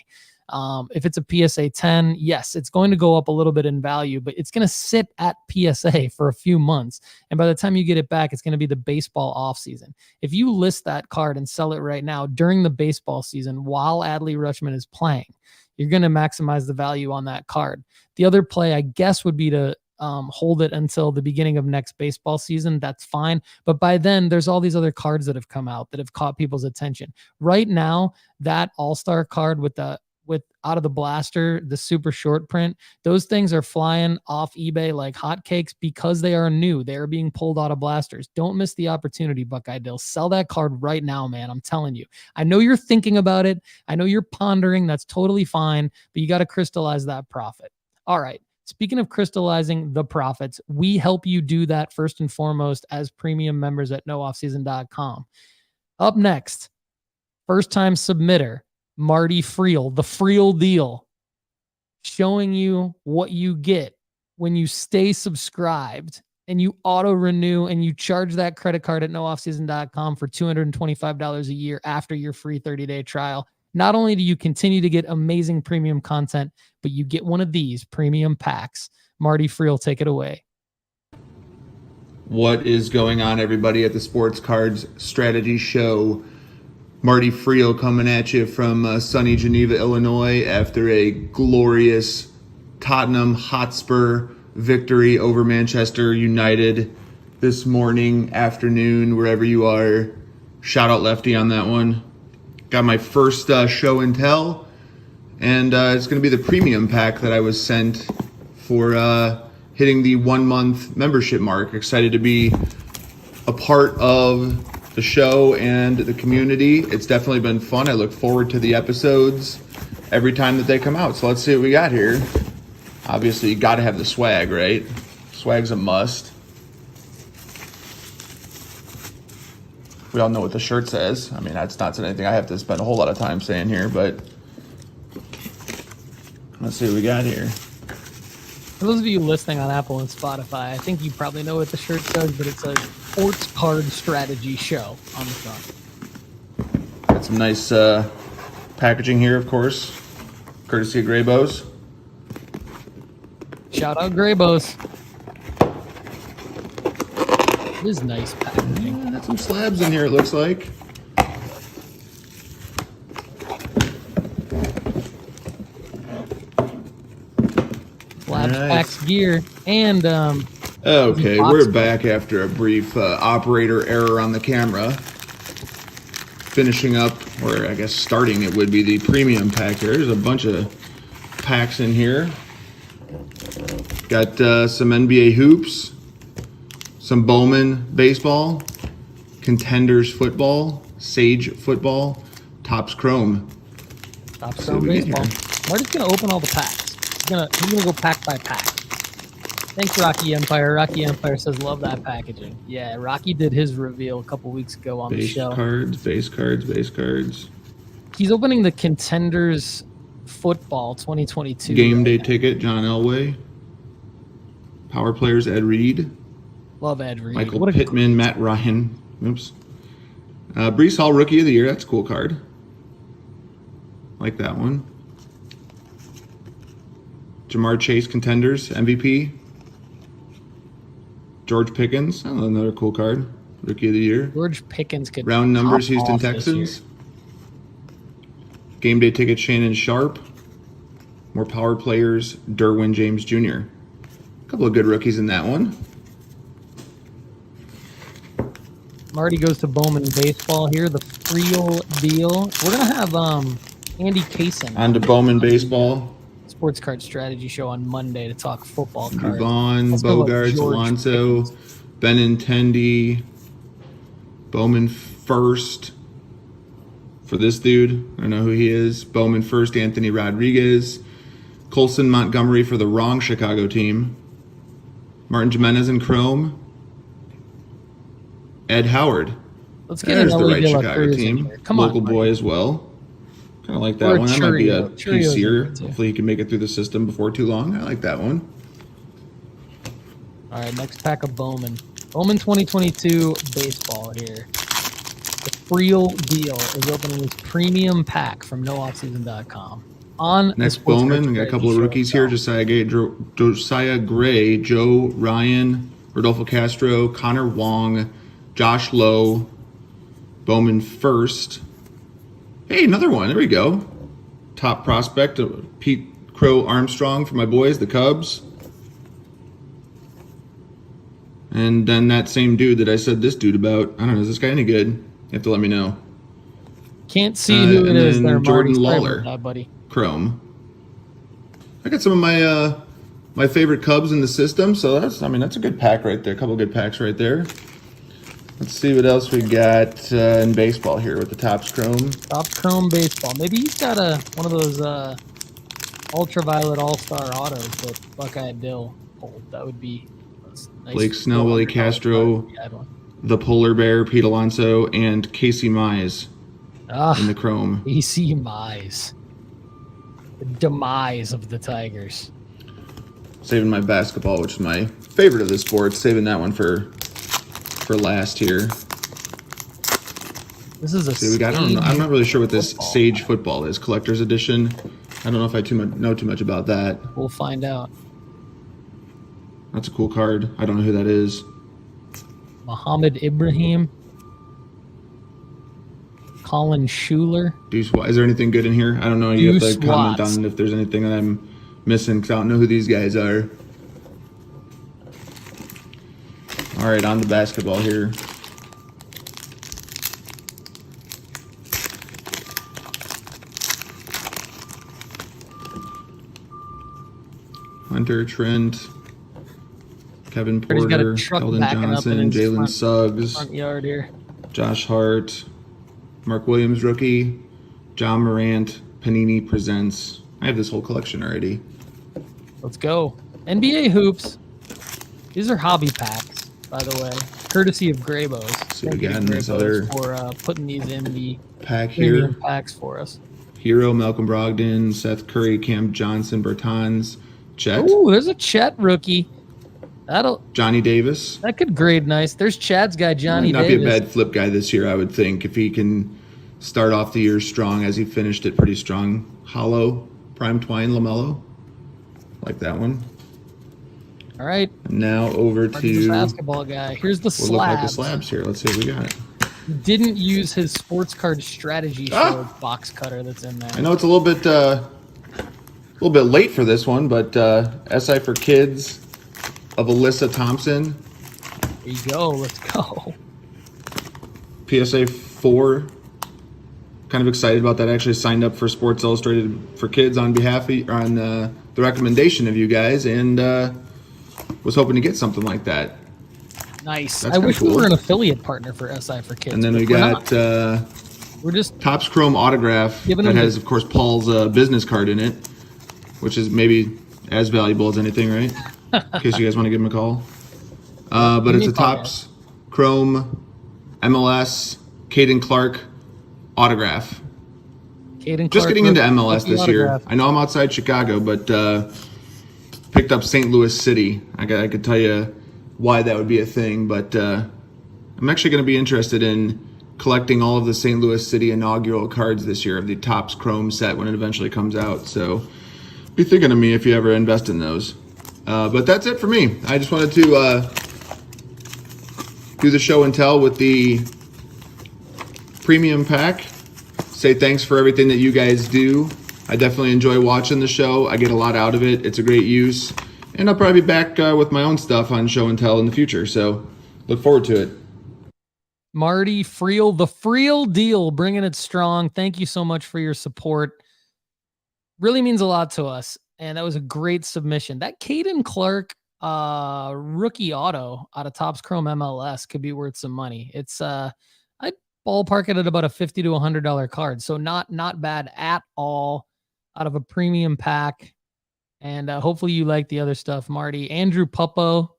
If it's a PSA 10, yes, it's going to go up a little bit in value, but it's going to sit at PSA for a few months. And by the time you get it back, it's going to be the baseball off season. If you list that card and sell it right now during the baseball season while Adley Rutschman is playing, you're going to maximize the value on that card. The other play, I guess, would be to hold it until the beginning of next baseball season. That's fine. But by then, there's all these other cards that have come out that have caught people's attention. Right now, that all-star card with out of the blaster, the super short print, those things are flying off eBay like hotcakes because they are new. They are being pulled out of blasters. Don't miss the opportunity, Buckeye Dill. Sell that card right now, man. I'm telling you. I know you're thinking about it. I know you're pondering. That's totally fine, but you got to crystallize that profit. All right. Speaking of crystallizing the profits, we help you do that first and foremost as premium members at nooffseason.com. Up next, first-time submitter, Marty Friel, the Friel deal, showing you what you get when you stay subscribed and you auto-renew and you charge that credit card at nooffseason.com for $225 a year after your free 30-day trial. Not only do you continue to get amazing premium content, but you get one of these premium packs. Marty Friel, take it away. What is going on, everybody, at the Sports Cards Strategy Show? Marty Friel coming at you from sunny Geneva, Illinois, after a glorious Tottenham Hotspur victory over Manchester United this morning, afternoon, wherever you are. Shout out Lefty on that one. Got my first show and tell, and it's going to be the premium pack that I was sent for hitting the 1 month membership mark. Excited to be a part of the show and the community. It's definitely been fun. I look forward to the episodes every time that they come out. So let's see what we got here. Obviously, you got to have the swag, right? Swag's a must. We all know what the shirt says. I mean, that's not anything I have to spend a whole lot of time saying here, but let's see what we got here. For those of you listening on Apple and Spotify, I think you probably know what the shirt says, but it's a sports card strategy show on the front. Got some nice packaging here, of course, courtesy of Graybows. Shout out Graybows. It is nice packaging. Got some slabs in here, it looks like. Flaps packs gear and Okay, we're back after a brief operator error on the camera. Finishing up, or I guess starting it would be the premium pack here. There's a bunch of packs in here. Got some NBA hoops, some Bowman baseball, Contenders football, Sage football, Topps Chrome. Topps Chrome baseball. Marty's gonna open all the packs. He's gonna go pack by pack. Thanks, Rocky Empire. Rocky Empire says, love that packaging. Yeah, Rocky did his reveal a couple weeks ago on the show. Base cards. He's opening the Contenders Football 2022. Game day ticket, John Elway. Power players, Ed Reed. Love Ed Reed. Michael Pittman, Matt Ryan. Oops. Brees Hall, Rookie of the Year. That's a cool card. Like that one. Jamar Chase, Contenders, MVP. George Pickens, another cool card. Rookie of the Year. George Pickens could round numbers, Houston Texans. Game day ticket, Shannon Sharp. More power players, Derwin James Jr. A couple of good rookies in that one. Marty goes to Bowman baseball here. The real deal. We're gonna have Andy Kaysen on to Bowman baseball. Sports Card Strategy Show on Monday to talk football cards. Vaughn, Bogarts, Alonso, Benintendi, Bowman first for this dude. I don't know who he is. Bowman first, Anthony Rodriguez. Colson Montgomery for the wrong Chicago team. Martin Jimenez in Chrome. Ed Howard. Let's get There's the right Chicago team. Come Local on, boy as well. Kind of like that one. That might be a PCer. Hopefully he can make it through the system before too long. I like that one. All right, next pack of Bowman. Bowman 2022 baseball here. The real deal is opening his premium pack from nooffseason.com. On next Bowman, we got a couple of rookies here. Josiah Gray, Joe Ryan, Rodolfo Castro, Connor Wong, Josh Lowe, Bowman first. Hey, another one. There we go. Top prospect, Pete Crow Armstrong for my boys, the Cubs. And then that same dude that I said this dude about. I don't know. Is this guy any good? You have to let me know. Can't see who it is there, Jordan Marty. Lawler, buddy. Chrome. I got some of my my favorite Cubs in the system, so that's a good pack right there. A couple good packs right there. Let's see what else we got in baseball here with the Topps Chrome. Topps Chrome baseball. Maybe he's got one of those ultraviolet all-star autos that Buckeye Dill pulled. That would be nice. Blake Snell, Willie Castro, the Polar Bear, Pete Alonso, and Casey Mize in the Chrome. Casey Mize. The demise of the Tigers. Saving my basketball, which is my favorite of the sports. Saving that one for last here. This is I'm not really sure what this Sage football is. Collector's edition. I don't know if I know too much about that. We'll find out. That's a cool card. I don't know who that is. Muhammad Ibrahim. Colin Schuler. Is there anything good in here? I don't know. You have to comment on if there's anything that I'm missing because I don't know who these guys are. All right, on to basketball here. Hunter, Trent, Kevin Porter, Eldon Johnson, Jalen Suggs, front yard here. Josh Hart, Mark Williams rookie, John Morant, Panini Presents. I have this whole collection already. Let's go. NBA hoops. These are hobby packs, by the way, courtesy of Graybos. So we got in this other for putting these in the pack here. Packs for us. Hero, Malcolm Brogdon, Seth Curry, Cam Johnson, Bertans, Chet. Oh, there's a Chet rookie. Johnny Davis. That could grade nice. There's Chad's guy, Johnny Davis. Not be a bad flip guy this year, I would think, if he can start off the year strong as he finished it pretty strong. Hollow, Prime Twine, LaMelo. Like that one. All right. Now over The to basketball guy. Here's the we'll look like the slabs. slabs here. Let's see what we got. Didn't use his sports card strategy show box cutter that's in there. I know it's a little bit late for this one, but SI for Kids of Alyssa Thompson. There you go. Let's go. PSA 4. Kind of excited about that. I actually signed up for Sports Illustrated for Kids on behalf of the recommendation of you guys, and was hoping to get something like that. Nice. That's I wish we cool. were an affiliate partner for SI for Kids. And then we we're got we're just Topps Chrome autograph Giving that them has, of course, Paul's business card in it, which is maybe as valuable as anything, right? In case you guys want to give him a call. But it's a Topps Chrome MLS Caden Clark autograph. Caden Just Clark getting into rookie MLS this year. autograph. I know I'm outside Chicago, but picked up St. Louis City. I could tell you why that would be a thing, but I'm actually going to be interested in collecting all of the St. Louis City inaugural cards this year of the Topps Chrome set when it eventually comes out. So be thinking of me if you ever invest in those. But that's it for me. I just wanted to do the show and tell with the premium pack. Say thanks for everything that you guys do. I definitely enjoy watching the show. I get a lot out of it. It's a great use. And I'll probably be back with my own stuff on show and tell in the future. So look forward to it. Marty Friel, the Friel deal, bringing it strong. Thank you so much for your support. Really means a lot to us. And that was a great submission. That Caden Clark rookie auto out of Topps Chrome MLS could be worth some money. It's I'd ballpark it at about a $50 to $100 card. So not bad at all out of a premium pack. And hopefully you like the other stuff, Marty. Andrew Puppo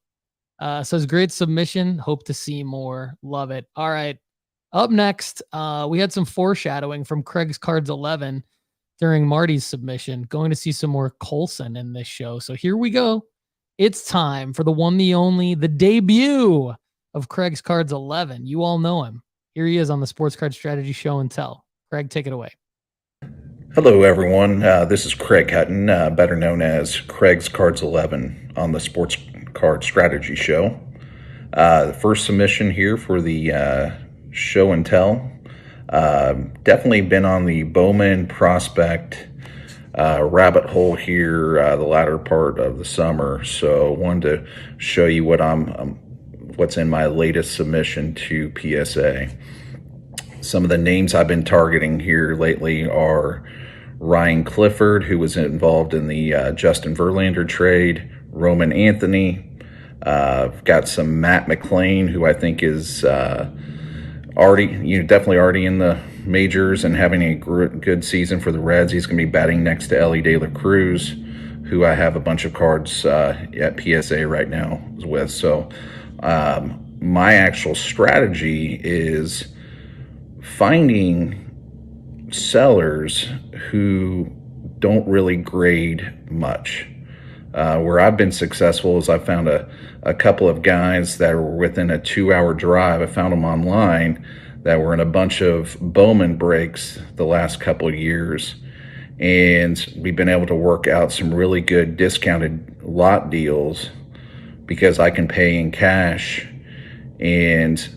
says, great submission. Hope to see more. Love it. All right. Up next, we had some foreshadowing from Craig's Cards 11 during Marty's submission. Going to see some more Colson in this show. So here we go. It's time for the one, the only, the debut of Craig's Cards 11. You all know him. Here he is on the Sports Card Strategy Show and Tell. Craig, take it away. Hello, everyone. This is Craig Hutton, better known as Craig's Cards 11 on the Sports Card Strategy Show. The first submission here for the show and tell. Definitely been on the Bowman prospect rabbit hole here the latter part of the summer. So wanted to show you what's in my latest submission to PSA. Some of the names I've been targeting here lately are Ryan Clifford, who was involved in the Justin Verlander trade, Roman Anthony. Got some Matt McLain, who I think is definitely already in the majors and having a good season for the Reds. He's going to be batting next to Ellie De La Cruz, who I have a bunch of cards at PSA right now with. So my actual strategy is finding sellers who don't really grade much. Where I've been successful is I found a couple of guys that were within a 2-hour drive. I found them online that were in a bunch of Bowman breaks the last couple of years. And we've been able to work out some really good discounted lot deals because I can pay in cash and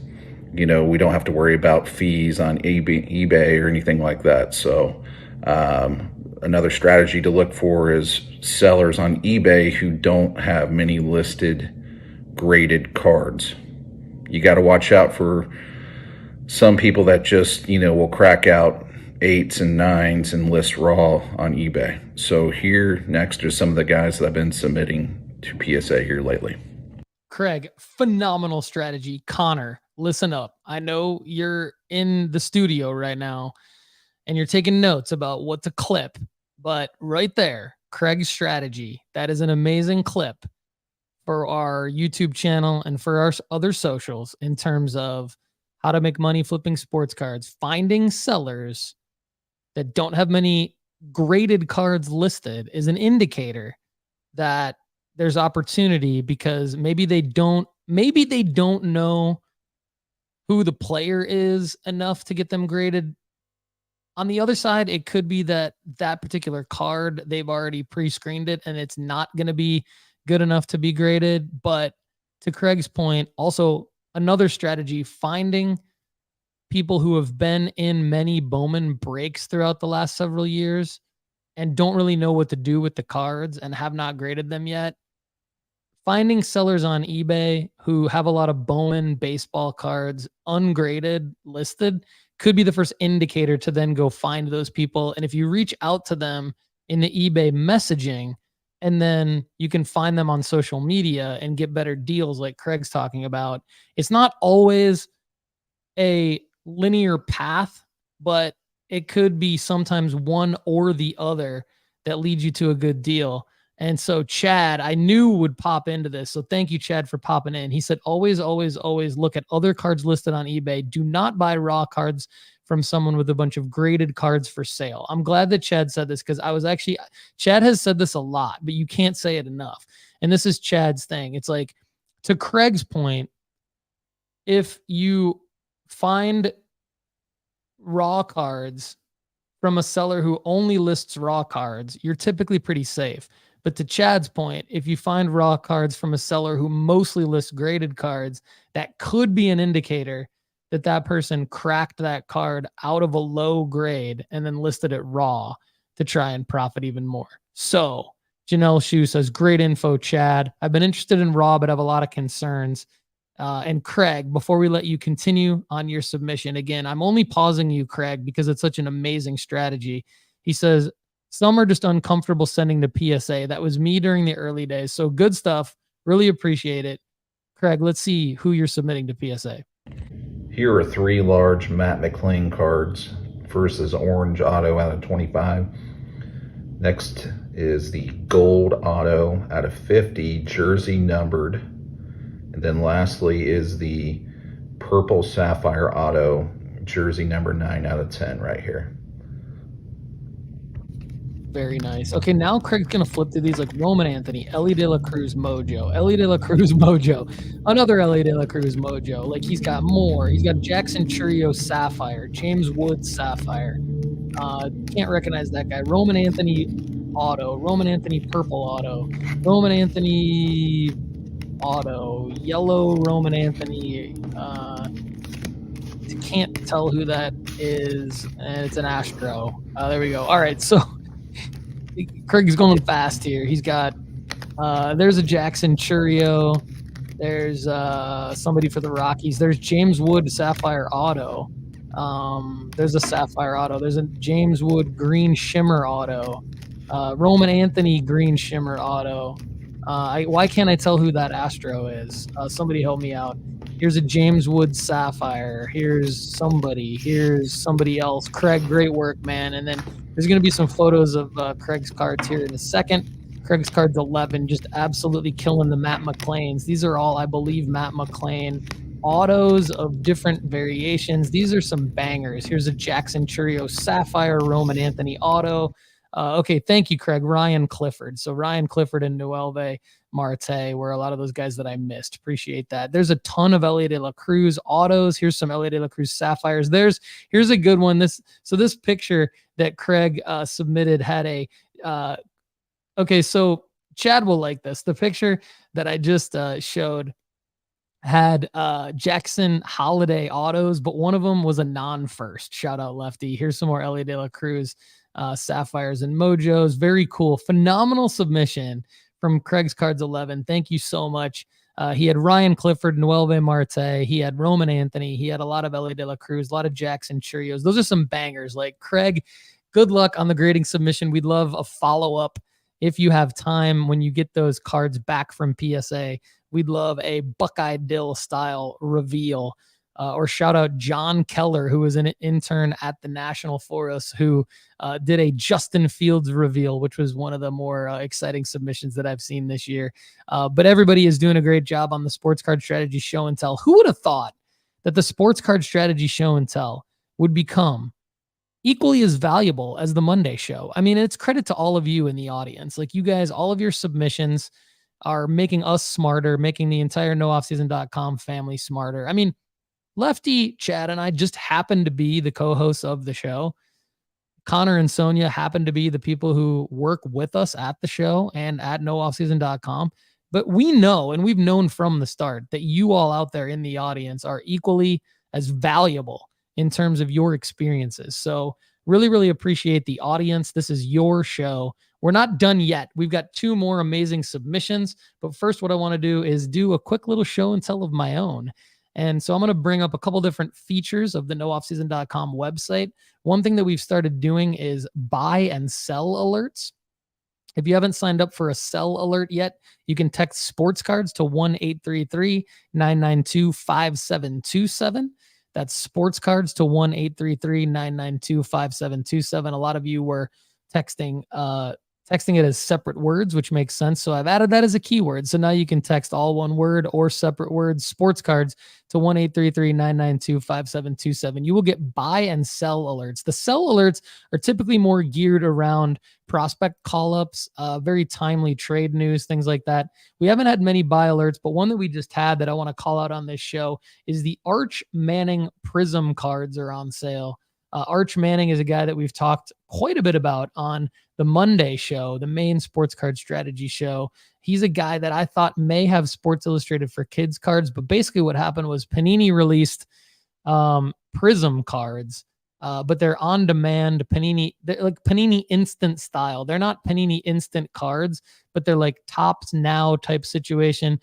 we don't have to worry about fees on eBay or anything like that. So another strategy to look for is sellers on eBay who don't have many listed graded cards. You got to watch out for some people that just, will crack out 8s and 9s and list raw on eBay. So here next are some of the guys that I've been submitting to PSA here lately. Craig, phenomenal strategy. Connor, listen up. I know you're in the studio right now and you're taking notes about what to clip, but right there, Craig's strategy, that is an amazing clip for our YouTube channel and for our other socials in terms of how to make money flipping sports cards, finding sellers that don't have many graded cards listed is an indicator that there's opportunity because maybe they don't know who the player is enough to get them graded. On the other side, it could be that particular card, they've already pre-screened it and it's not going to be good enough to be graded. But to Craig's point, also another strategy, finding people who have been in many Bowman breaks throughout the last several years and don't really know what to do with the cards and have not graded them yet. Finding sellers on eBay who have a lot of Bowman baseball cards ungraded listed could be the first indicator to then go find those people. And if you reach out to them in the eBay messaging, and then you can find them on social media and get better deals like Craig's talking about, it's not always a linear path, but it could be sometimes one or the other that leads you to a good deal. And so Chad, I knew would pop into this. So thank you, Chad, for popping in. He said, always, always, always look at other cards listed on eBay. Do not buy raw cards from someone with a bunch of graded cards for sale. I'm glad that Chad said this because Chad has said this a lot, but you can't say it enough. And this is Chad's thing. It's like, to Craig's point, if you find raw cards from a seller who only lists raw cards, you're typically pretty safe. But to Chad's point, if you find raw cards from a seller who mostly lists graded cards, that could be an indicator that that person cracked that card out of a low grade and then listed it raw to try and profit even more. So Janelle Shu says, great info, Chad. I've been interested in raw, but have a lot of concerns. And Craig, before we let you continue on your submission, again, I'm only pausing you, Craig, because it's such an amazing strategy. He says, some are just uncomfortable sending to PSA. That was me during the early days. So good stuff. Really appreciate it. Craig, let's see who you're submitting to PSA. Here are 3 large Matt McLean cards. First is orange auto out of 25. Next is the gold auto out of 50, jersey numbered. And then lastly is the purple sapphire auto, jersey number 9 out of 10 right here. Very nice. Okay, now Craig's going to flip through these like Roman Anthony, Ellie De La Cruz Mojo, Ellie De La Cruz Mojo, another Ellie De La Cruz Mojo. Like he's got more. He's got Jackson Churio Sapphire, James Wood Sapphire. Can't recognize that guy. Roman Anthony Auto, Roman Anthony Purple Auto, Roman Anthony Auto, Yellow Roman Anthony. Can't tell who that is, and it's an Astro. There we go. All right, so Craig's going fast here. He's got there's a Jackson Churio. There's somebody for the Rockies. There's James Wood Sapphire Auto. There's a Sapphire Auto. There's a James Wood Green Shimmer Auto. Roman Anthony Green Shimmer Auto. Why can't I tell who that Astro is? Somebody help me out. Here's a James Wood Sapphire. Here's somebody else. Craig, great work, man. And then there's going to be some photos of Craig's cards here in a second. Craig's cards 11, just absolutely killing the Matt McLeans. These are all, I believe, Matt McLean autos of different variations. These are some bangers. Here's a Jackson Churio Sapphire Roman Anthony auto. Okay, thank you, Craig. Ryan Clifford. So Ryan Clifford and Noelve Marte were a lot of those guys that I missed. Appreciate that. There's a ton of Elliot De La Cruz autos. Here's some Elliot De La Cruz Sapphires. Here's a good one. This picture that Craig submitted had a okay, so Chad will like this. The picture that I just showed had Jackson Holiday autos, but one of them was a non-first. Shout out Lefty. Here's some more Elliot De La Cruz Sapphires and Mojos. Very cool. Phenomenal submission from Craig's Cards 11. Thank you so much. He had Ryan Clifford, Noelve Marte. He had Roman Anthony. He had a lot of Ellie De La Cruz, a lot of Jackson Churios. Those are some bangers. Like, Craig, good luck on the grading submission. We'd love a follow-up if you have time when you get those cards back from PSA. We'd love a Buckeye Dill style reveal. Or shout out John Keller, who was an intern at the National for us, who did a Justin Fields reveal, which was one of the more exciting submissions that I've seen this year. But everybody is doing a great job on the Sports Card Strategy Show and Tell. Who would have thought that the Sports Card Strategy Show and Tell would become equally as valuable as the Monday show? I mean, it's credit to all of you in the audience. Like, you guys, all of your submissions are making us smarter, making the entire nooffseason.com family smarter. I mean, Lefty, Chad, and I just happen to be the co-hosts of the show. Connor and Sonia happen to be the people who work with us at the show and at nooffseason.com. But we know, and we've known from the start, that you all out there in the audience are equally as valuable in terms of your experiences. So really, really appreciate the audience. This is your show. We're not done yet. We've got 2 more amazing submissions. But first, what I want to do is do a quick little show and tell of my own. And so I'm going to bring up a couple different features of the nooffseason.com website. One thing that we've started doing is buy and sell alerts. If you haven't signed up for a sell alert yet, you can text sports cards to 1-833-992-5727. That's sports cards to 1-833-992-5727. A lot of you were texting it as separate words, which makes sense. So I've added that as a keyword. So now you can text all one word or separate words, sports cards, to 1-833-992-5727. You will get buy and sell alerts. The sell alerts are typically more geared around prospect call-ups, very timely trade news, things like that. We haven't had many buy alerts, but one that we just had that I want to call out on this show is the Arch Manning Prism cards are on sale. Arch Manning is a guy that we've talked quite a bit about on the Monday show, the main sports card strategy show. He's a guy that I thought may have Sports Illustrated for Kids cards, but basically what happened was Panini released Prism cards, but they're on demand Panini. They're like Panini Instant style. They're not Panini Instant cards, but they're like Tops Now type situation.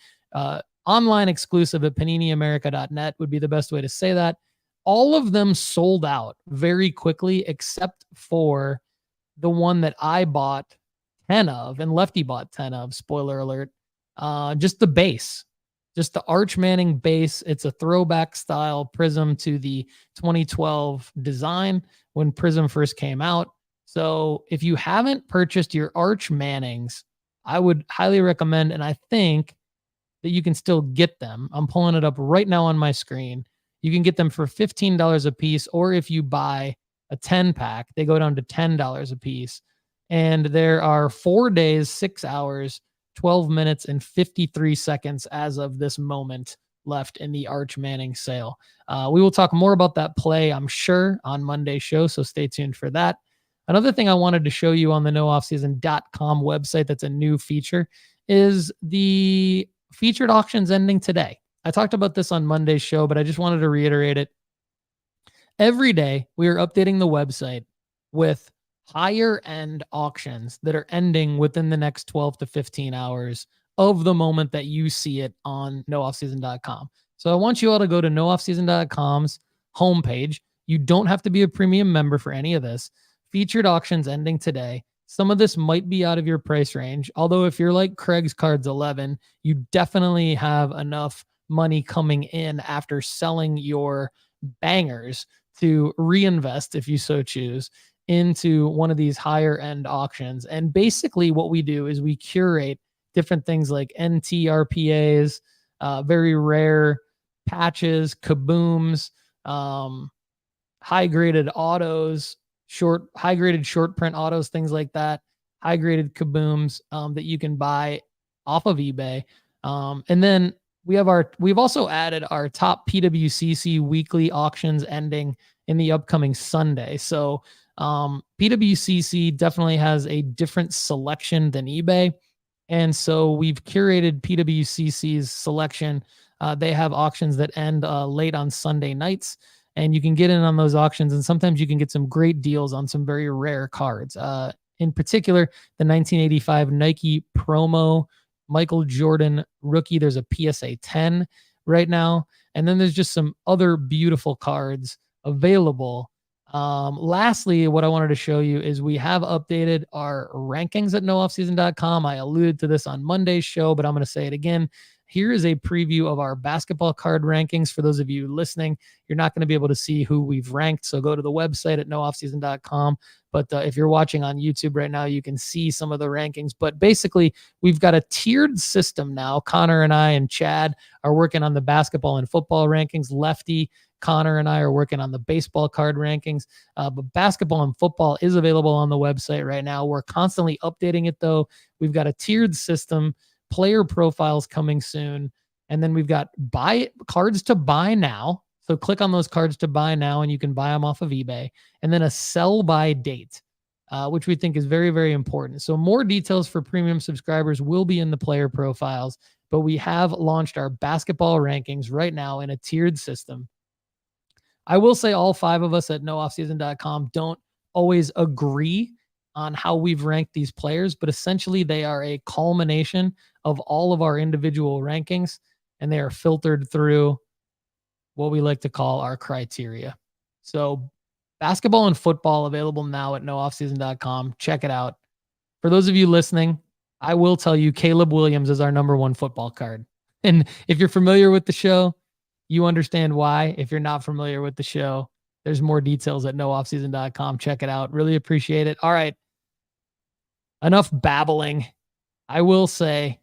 Online exclusive at paniniamerica.net would be the best way to say that. All of them sold out very quickly, except for the one that I bought 10 of and Lefty bought 10 of, spoiler alert. Just the base, just the Arch Manning base. It's a throwback style Prism to the 2012 design when Prism first came out. So if you haven't purchased your Arch Mannings, I would highly recommend, and I think that you can still get them. I'm pulling it up right now on my screen. You can get them for $15 a piece, or if you buy a 10-pack, they go down to $10 a piece. And there are 4 days, 6 hours, 12 minutes, and 53 seconds as of this moment left in the Arch Manning sale. We will talk more about that play, I'm sure, on Monday's show, so stay tuned for that. Another thing I wanted to show you on the nooffseason.com website that's a new feature is the featured auctions ending today. I talked about this on Monday's show, but I just wanted to reiterate it. Every day, we are updating the website with higher end auctions that are ending within the next 12 to 15 hours of the moment that you see it on nooffseason.com. So I want you all to go to nooffseason.com's homepage. You don't have to be a premium member for any of this. Featured auctions ending today. Some of this might be out of your price range, although if you're like Craig's Cards 11, you definitely have enough money coming in after selling your bangers to reinvest, if you so choose, into one of these higher end auctions. And basically what we do is we curate different things like NTRPAs, very rare patches, kabooms, high graded autos, high graded short print autos, things like that, high graded kabooms that you can buy off of eBay. And then we've also added our top PWCC weekly auctions ending in the upcoming Sunday. So PWCC definitely has a different selection than eBay. And so we've curated PWCC's selection. They have auctions that end late on Sunday nights, and you can get in on those auctions. And sometimes you can get some great deals on some very rare cards. In particular, the 1985 Nike promo Michael Jordan rookie. There's a PSA 10 right now. And then there's just some other beautiful cards available. Lastly, what I wanted to show you is we have updated our rankings at nooffseason.com. I alluded to this on Monday's show, but I'm going to say it again. Here is a preview of our basketball card rankings. For those of you listening, you're not going to be able to see who we've ranked. So go to the website at nooffseason.com. But if you're watching on YouTube right now, you can see some of the rankings. But basically, we've got a tiered system now. Connor and I and Chad are working on the basketball and football rankings. Lefty, Connor, and I are working on the baseball card rankings. But basketball and football is available on the website right now. We're constantly updating it, though. We've got a tiered system. Player profiles coming soon. And then we've got cards to buy now. So click on those cards to buy now and you can buy them off of eBay. And then a sell by date. which we think is very, very important. So more details for premium subscribers will be in the player profiles, but we have launched our basketball rankings right now in a tiered system. I will say all 5 of us at nooffseason.com don't always agree on how we've ranked these players, but essentially they are a culmination of all of our individual rankings, and they are filtered through what we like to call our criteria. So basketball and football available now at nooffseason.com. Check it out. For those of you listening, I will tell you Caleb Williams is our number 1 football card. And if you're familiar with the show, you understand why. If you're not familiar with the show, there's more details at nooffseason.com. Check it out. Really appreciate it. All right. Enough babbling. I will say,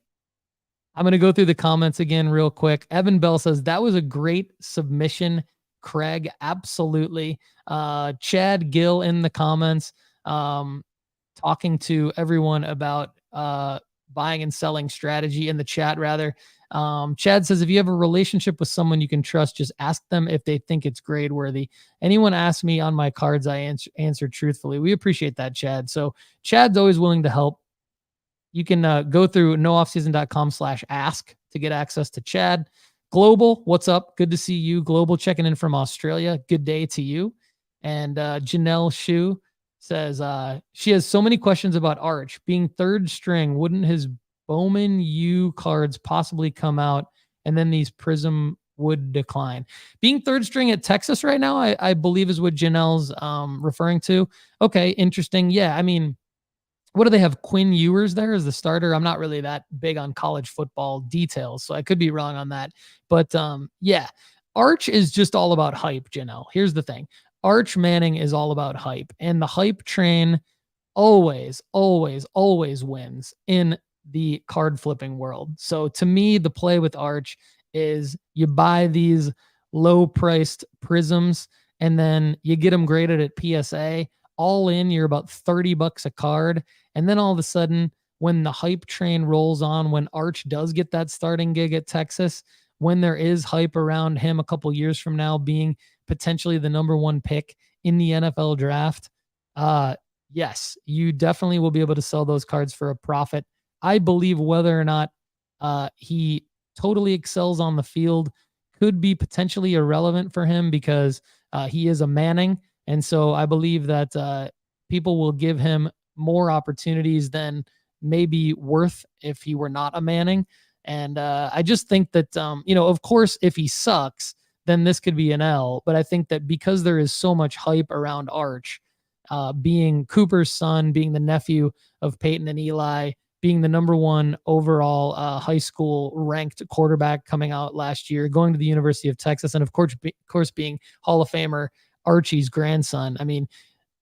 I'm going to go through the comments again real quick. Evan Bell says, that was a great submission, Craig. Absolutely. Chad Gill in the comments, talking to everyone about buying and selling strategy in the chat, rather. Chad says, if you have a relationship with someone you can trust, just ask them if they think it's grade worthy. Anyone asks me on my cards, I answer truthfully. We appreciate that, Chad. So Chad's always willing to help. You can go through nooffseason.com/ask to get access to Chad. Global, what's up? Good to see you. Global checking in from Australia. Good day to you. And Janelle Shu says, she has so many questions about Arch. Being third string, wouldn't his Bowman U cards possibly come out and then these Prism would decline? Being third string at Texas right now, I believe is what Janelle's referring to. Okay, interesting. Yeah, I mean, what do they have? Quinn Ewers there as the starter? I'm not really that big on college football details, so I could be wrong on that. But yeah, Arch is just all about hype, Janelle. Here's the thing. Arch Manning is all about hype, and the hype train always, always, always wins in the card flipping world. So to me, the play with Arch is you buy these low priced prisms and then you get them graded at PSA. All in, you're about $30 a card. And then all of a sudden, when the hype train rolls on, when Arch does get that starting gig at Texas, when there is hype around him a couple years from now being potentially the number 1 pick in the NFL draft, yes, you definitely will be able to sell those cards for a profit. I believe whether or not he totally excels on the field could be potentially irrelevant for him because he is a Manning. And so I believe that people will give him more opportunities than maybe worth if he were not a Manning. And I just think that, of course, if he sucks, then this could be an L. But I think that because there is so much hype around Arch, being Cooper's son, being the nephew of Peyton and Eli, being the number 1 overall high school ranked quarterback coming out last year, going to the University of Texas, and of course being Hall of Famer Archie's grandson. I mean,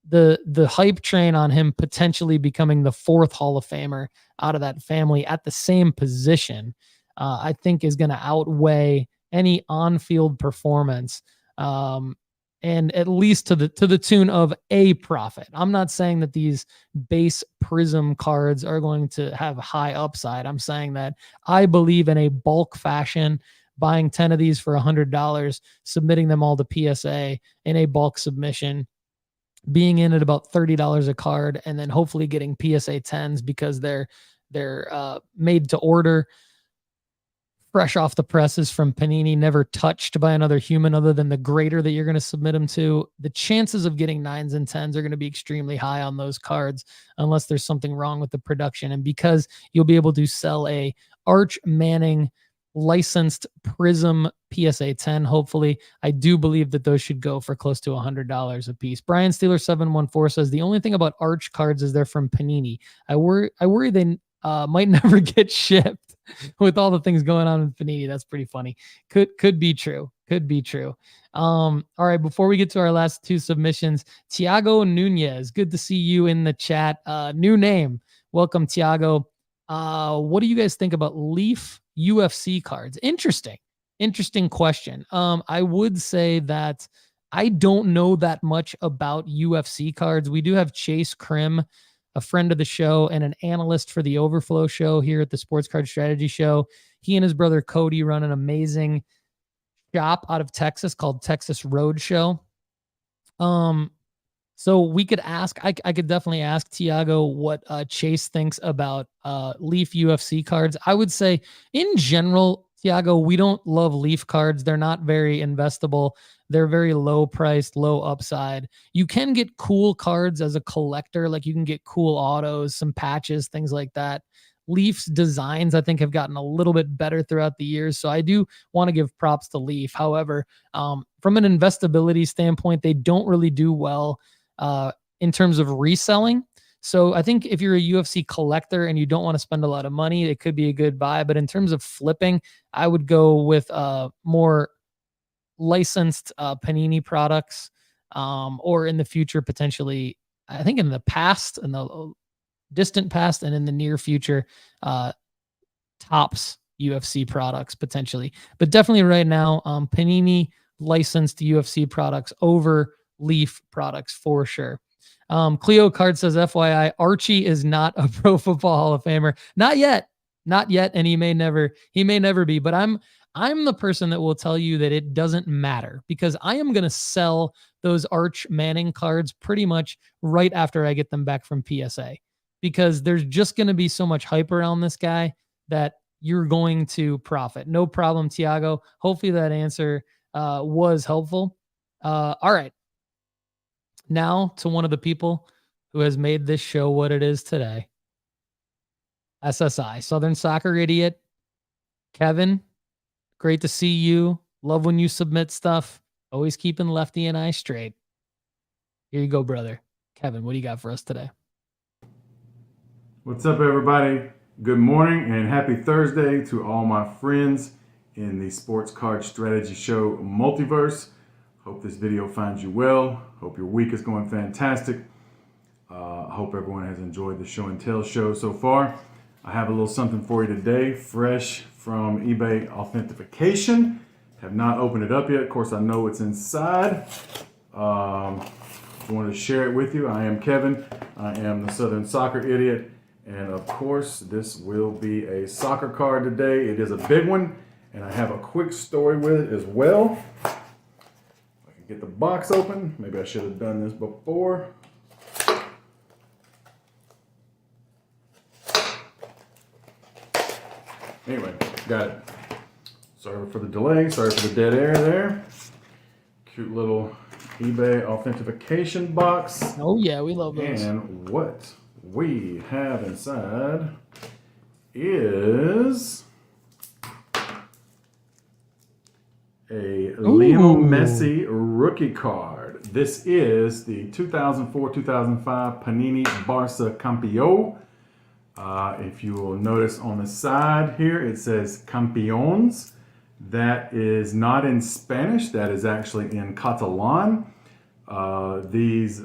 the hype train on him potentially becoming the 4th Hall of Famer out of that family at the same position, I think is going to outweigh any on-field performance, and at least to the tune of a profit. I'm not saying that these base Prism cards are going to have high upside. I'm saying that I believe in a bulk fashion, buying 10 of these for $100, submitting them all to PSA in a bulk submission, being in at about $30 a card, and then hopefully getting PSA 10s because they're made to order, fresh off the presses from Panini, never touched by another human other than the grader that you're going to submit them to. The chances of getting 9s and 10s are going to be extremely high on those cards unless there's something wrong with the production. And because you'll be able to sell a Arch Manning licensed Prism PSA 10, hopefully, I do believe that those should go for close to $100 a piece. Brian Steeler 714 says, the only thing about Arch cards is they're from Panini. I worry they might never get shipped with all the things going on in Panini. That's pretty funny. Could be true. Could be true. All right, before we get to our last 2 submissions, Tiago Nunez, good to see you in the chat. New name. Welcome, Tiago. What do you guys think about Leaf UFC cards? Interesting question. I would say that I don't know that much about UFC cards. We do have Chase Krim, a friend of the show and an analyst for the Overflow show here at the Sports Card Strategy Show. He and his brother Cody run an amazing shop out of Texas called Texas Roadshow. So we could ask, I could definitely ask Tiago what Chase thinks about Leaf UFC cards. I would say in general, Tiago, we don't love Leaf cards. They're not very investable. They're very low priced, low upside. You can get cool cards as a collector. Like you can get cool autos, some patches, things like that. Leafs designs, I think, have gotten a little bit better throughout the years. So I do want to give props to Leaf. However, from an investability standpoint, they don't really do well in terms of reselling. So I think if you're a UFC collector and you don't want to spend a lot of money, it could be a good buy. But in terms of flipping, I would go with more licensed Panini products, or in the future, potentially, I think in the past, in the distant past and in the near future, Topps UFC products potentially. But definitely right now, Panini licensed UFC products over Leaf products for sure. Cleo Card says, FYI, Archie is not a Pro Football Hall of Famer. Not yet. Not yet. And he may never be. But I'm the person that will tell you that it doesn't matter, because I am going to sell those Arch Manning cards pretty much right after I get them back from PSA, because there's just going to be so much hype around this guy that you're going to profit. No problem, Tiago. Hopefully that answer was helpful. All right. Now to one of the people who has made this show what it is today. SSI, Southern Soccer Idiot. Kevin, great to see you. Love when you submit stuff. Always keeping Lefty and I straight. Here you go, brother. Kevin, what do you got for us today? What's up, everybody? Good morning and happy Thursday to all my friends in the Sports Card Strategy Show multiverse. Hope this video finds you well. Hope your week is going fantastic. Hope everyone has enjoyed the show and tell show so far. I have a little something for you today, fresh from eBay authentication. Have not opened it up yet. Of course, I know what's inside. I wanted to share it with you. I am Kevin. I am the Southern Soccer Idiot. And of course, this will be a soccer card today. It is a big one, and I have a quick story with it as well. I can get the box open. Maybe I should have done this before. Anyway, got it. Sorry for the delay. Sorry for the dead air there. Cute little eBay authentication box. Oh yeah, we love those. And what we have inside is a Lionel Messi rookie card. This is the 2004-2005 Panini Barça Campeón. If you will notice on the side here, it says Campeones. That is not in Spanish. That is actually in Catalan. These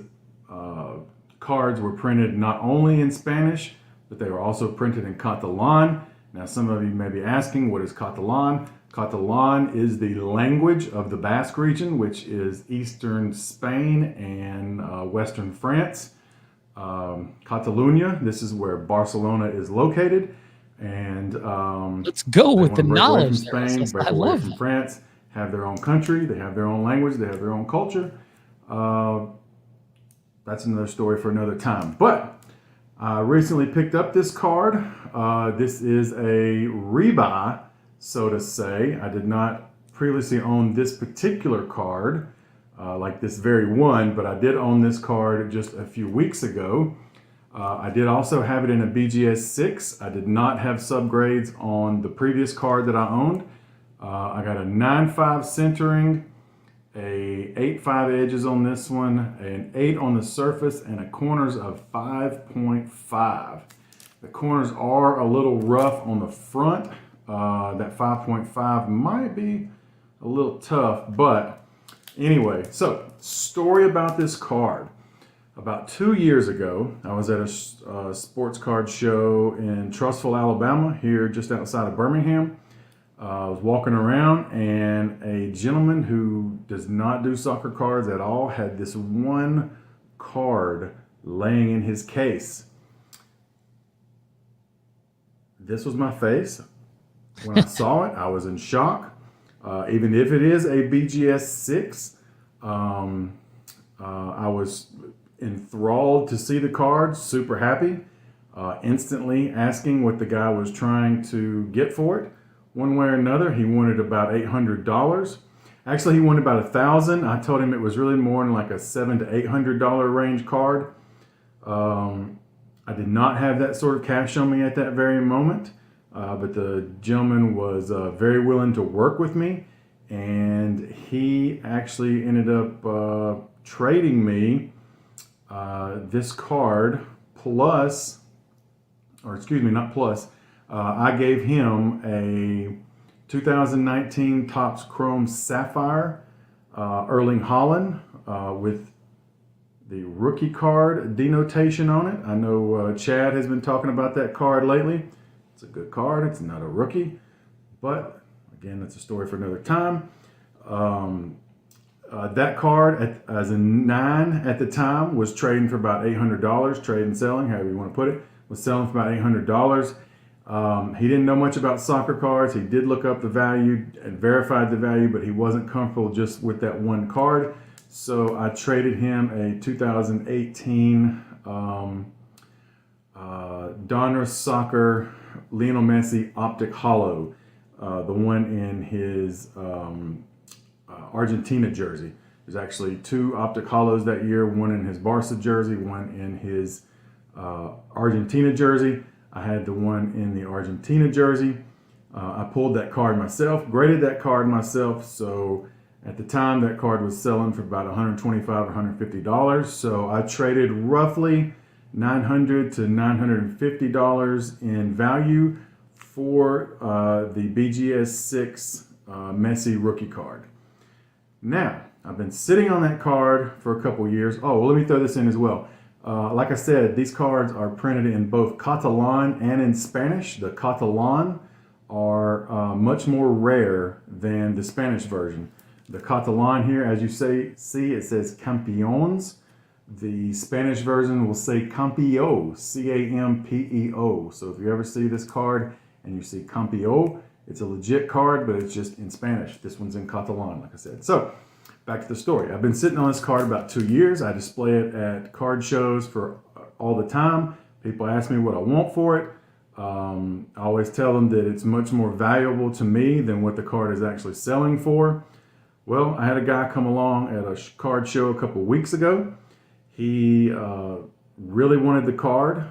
cards were printed not only in Spanish, but they were also printed in Catalan. Now, some of you may be asking, what is Catalan? Catalan is the language of the Basque region, which is eastern Spain and western France. Catalunya, this is where Barcelona is located. And let's go with the knowledge. Spain, break away from France, have their own country, they have their own language, they have their own culture. That's another story for another time. But I recently picked up this card. This is a rebuy, so to say. I did not previously own this particular card, like this very one, but I did own this card just a few weeks ago. I did also have it in a BGS 6. I did not have subgrades on the previous card that I owned. I got a 9.5 centering, a 8.5 edges on this one, an 8 on the surface, and a corners of 5.5. The corners are a little rough on the front. That 5.5 might be a little tough, but anyway, so story about this card. About 2 years ago, I was at a sports card show in Trussville, Alabama, here just outside of Birmingham. I was walking around, and a gentleman who does not do soccer cards at all had this one card laying in his case. This was my face. When I saw it, I was in shock. Even if it is a BGS 6, I was enthralled to see the card, super happy, instantly asking what the guy was trying to get for it. One way or another, he wanted about $800. Actually, he wanted about $1,000. I told him it was really more in like a $700 to $800 range card. I did not have that sort of cash on me at that very moment, but the gentleman was very willing to work with me, and he actually ended up trading me this card plus, or excuse me, not plus. I gave him a 2019 Topps Chrome Sapphire Erling Haaland with the rookie card denotation on it. I know Chad has been talking about that card lately. It's a good card. It's not a rookie, but again, that's a story for another time. That card, as a 9 at the time, was trading for about $800. Trade and selling, however you want to put it, was selling for about $800. He didn't know much about soccer cards. He did look up the value and verified the value, but he wasn't comfortable just with that one card. So I traded him a 2018 Donruss Soccer Lionel Messi Optic Hollow, the one in his Argentina jersey. There's actually 2 Optic Hollows that year, one in his Barca jersey, one in his Argentina jersey. I had the one in the Argentina jersey. I pulled that card myself, graded that card myself. So at the time, that card was selling for about $125 or $150. So I traded roughly $900 to $950 in value for the BGS 6 Messi rookie card. Now, I've been sitting on that card for a couple years. Oh, well, let me throw this in as well. Like I said, these cards are printed in both Catalan and in Spanish. The Catalan are much more rare than the Spanish version. The Catalan here, as you see, it says Campeones. The Spanish version will say Campeo, C-A-M-P-E-O. So if you ever see this card and you see Campeo, it's a legit card, but it's just in Spanish. This one's in Catalan, like I said. So back to the story. I've been sitting on this card about 2 years. I display it at card shows for all the time. People ask me what I want for it. I always tell them that it's much more valuable to me than what the card is actually selling for. Well, I had a guy come along at a card show a couple weeks ago. He really wanted the card.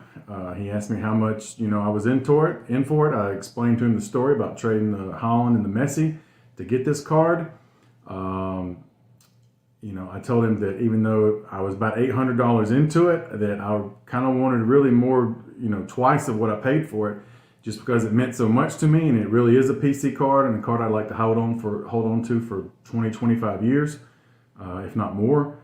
He asked me how much I was in for it. I explained to him the story about trading the Haaland and the Messi to get this card. I told him that even though I was about $800 into it, that I kind of wanted really more, twice of what I paid for it, just because it meant so much to me, and it really is a PC card and a card I'd like to hold on to for 20, 25 years, if not more.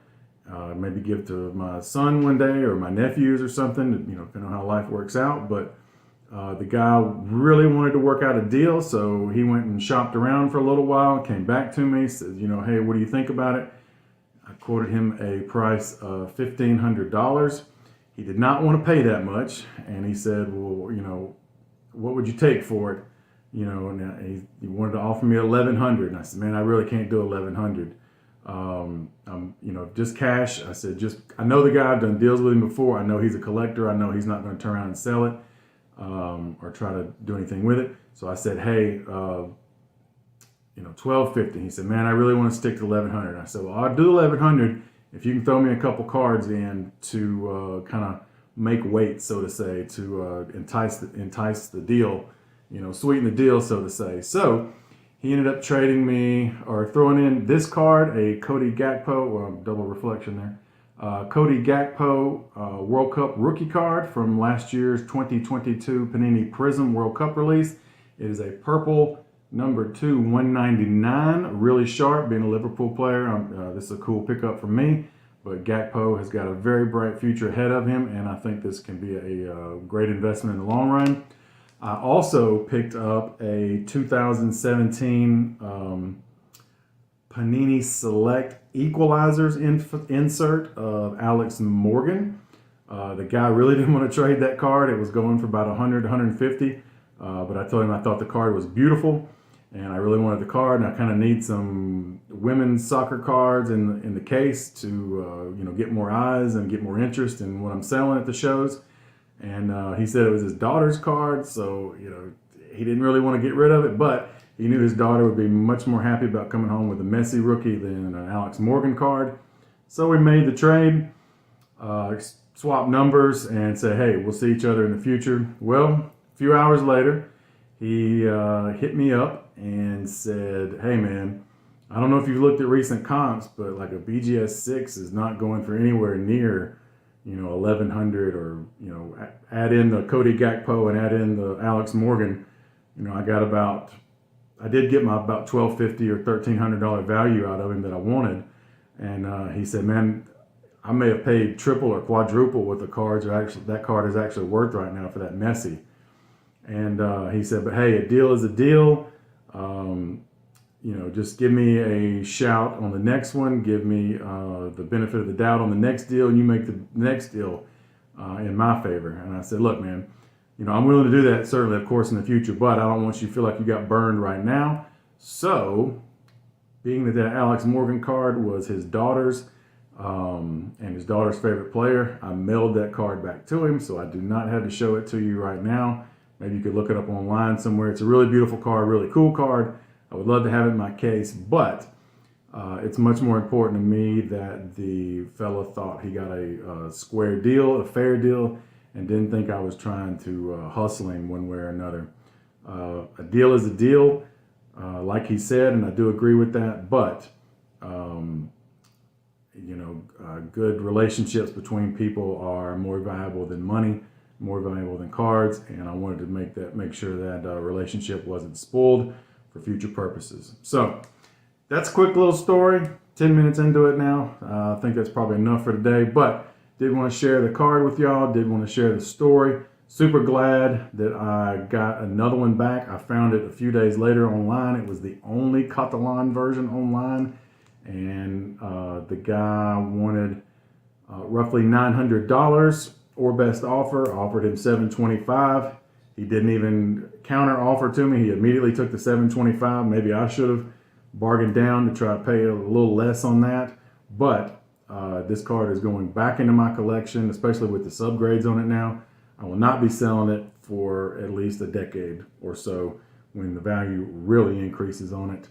Maybe give to my son one day or my nephews or something, depending on how life works out. But the guy really wanted to work out a deal, so he went and shopped around for a little while, came back to me, said, hey, what do you think about it? I quoted him a price of $1,500. He did not want to pay that much, and he said, well, what would you take for it? And he wanted to offer me $1,100, and I said, man, I really can't do $1,100. Just cash. I said, I know the guy. I've done deals with him before. I know he's a collector. I know he's not going to turn around and sell it or try to do anything with it. So I said, hey, $1,250. He said, man, I really want to stick to $1,100. I said, well, I'll do $1,100 if you can throw me a couple cards in to kind of make weight, so to say, to entice the deal, sweeten the deal, so to say. So he ended up trading me or throwing in this card, a Cody Gakpo, double reflection there, Cody Gakpo World Cup rookie card from last year's 2022 Panini Prism World Cup release. It is a purple number 2 199, really sharp. Being a Liverpool player, this is a cool pickup for me. But Gakpo has got a very bright future ahead of him, and I think this can be a great investment in the long run. I also picked up a 2017 Panini Select Equalizers insert of Alex Morgan. The guy really didn't want to trade that card. It was going for about $100, $150, but I told him I thought the card was beautiful. and I really wanted the card, and I kind of need some women's soccer cards in the case to get more eyes and get more interest in what I'm selling at the shows. And he said it was his daughter's card, so he didn't really want to get rid of it, but he knew his daughter would be much more happy about coming home with a Messi rookie than an Alex Morgan card. So we made the trade, swapped numbers, and said, hey, we'll see each other in the future. Well, a few hours later, he hit me up and said, hey man, I don't know if you've looked at recent comps, but like a BGS 6 is not going for anywhere near 1100, or add in the Cody Gakpo and add in the Alex Morgan. I did get my about $1,250 or $1,300 value out of him that I wanted. And he said, man, I may have paid triple or quadruple what the cards are actually, that card is actually worth right now for that Messi. And he said, but hey, a deal is a deal. Just give me a shout on the next one. Give me the benefit of the doubt on the next deal, and you make the next deal in my favor. And I said, look, man, I'm willing to do that, certainly, of course, in the future, but I don't want you to feel like you got burned right now. So, being that Alex Morgan card was his daughter's and his daughter's favorite player, I mailed that card back to him, so I do not have to show it to you right now. Maybe you could look it up online somewhere. It's a really beautiful card, really cool card. I would love to have it in my case, but it's much more important to me that the fella thought he got a square deal, a fair deal, and didn't think I was trying to hustle him one way or another. A deal is a deal, like he said, and I do agree with that, but good relationships between people are more valuable than money, more valuable than cards, and I wanted to make sure that relationship wasn't spoiled for future purposes. So that's a quick little story. 10 minutes into it now. I think that's probably enough for today, but did want to share the card with y'all, did want to share the story. Super glad that I got another one back. I found it a few days later online. It was the only Catalan version online, and the guy wanted roughly $900 or best offer. Offered him $725. He didn't even counter offer to me. He immediately took the $725. Maybe I should have bargained down to try to pay a little less on that, but this card is going back into my collection, especially with the subgrades on it now. I will not be selling it for at least a decade or so when the value really increases on it.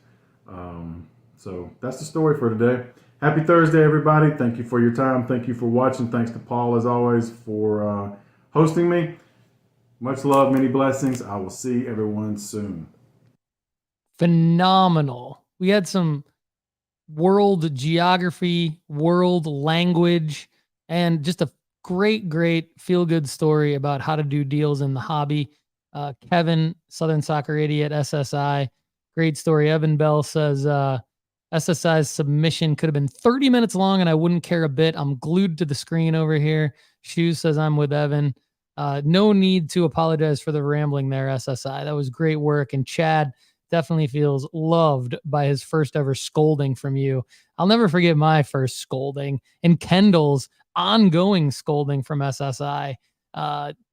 So that's the story for today. Happy Thursday, everybody. Thank you for your time. Thank you for watching. Thanks to Paul, as always, for hosting me. Much love, many blessings. I will see everyone soon. Phenomenal. We had some world geography, world language, and just a great feel-good story about how to do deals in the hobby. Kevin, Southern Soccer Idiot, SSI, great story. Evan Bell says, SSI's submission could have been 30 minutes long and I wouldn't care a bit. I'm glued to the screen over here. Shoes says I'm with Evan. No need to apologize for the rambling there, SSI. That was great work. And Chad definitely feels loved by his first ever scolding from you. I'll never forget my first scolding and Kendall's ongoing scolding from SSI.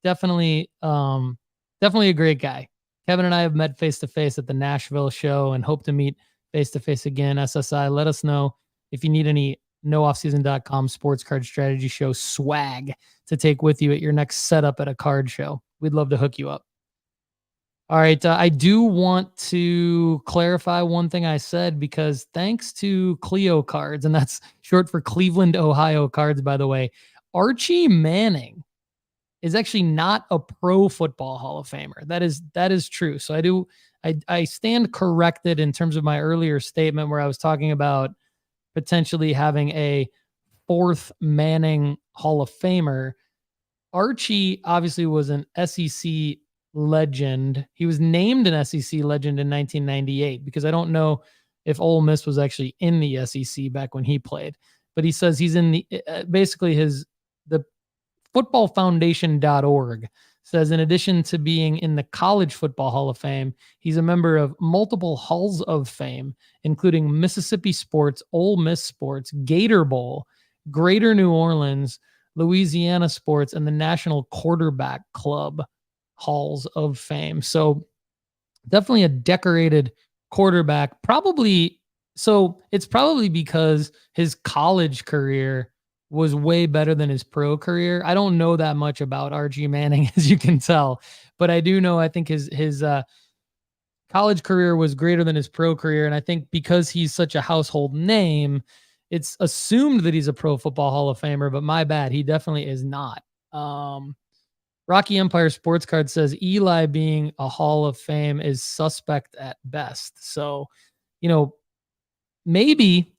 Definitely a great guy. Kevin and I have met face-to-face at the Nashville show and hope to meet face-to-face again. SSI, let us know if you need any nooffseason.com sports card strategy show swag to take with you at your next setup at a card show. We'd love to hook you up. All right. I do want to clarify one thing I said, because thanks to Clio Cards, and that's short for Cleveland, Ohio Cards, by the way, Archie Manning is actually not a Pro Football Hall of Famer. That is true. So I stand corrected in terms of my earlier statement where I was talking about potentially having a fourth Manning Hall of Famer. Archie obviously was an SEC legend. He was named an SEC legend in 1998, because I don't know if Ole Miss was actually in the SEC back when he played, but he says he's in the basically the footballfoundation.org says, in addition to being in the College Football Hall of Fame, he's a member of multiple Halls of Fame, including Mississippi Sports, Ole Miss Sports, Gator Bowl, Greater New Orleans, Louisiana Sports, and the National Quarterback Club Halls of Fame. So definitely a decorated quarterback, probably. So it's probably because his college career was way better than his pro career. I don't know that much about Archie Manning, as you can tell, but I do know, I think his college career was greater than his pro career. And I think because he's such a household name, it's assumed that he's a Pro Football Hall of Famer, but my bad, he definitely is not. Rocky Empire Sports Card says Eli being a Hall of Fame is suspect at best. So, maybe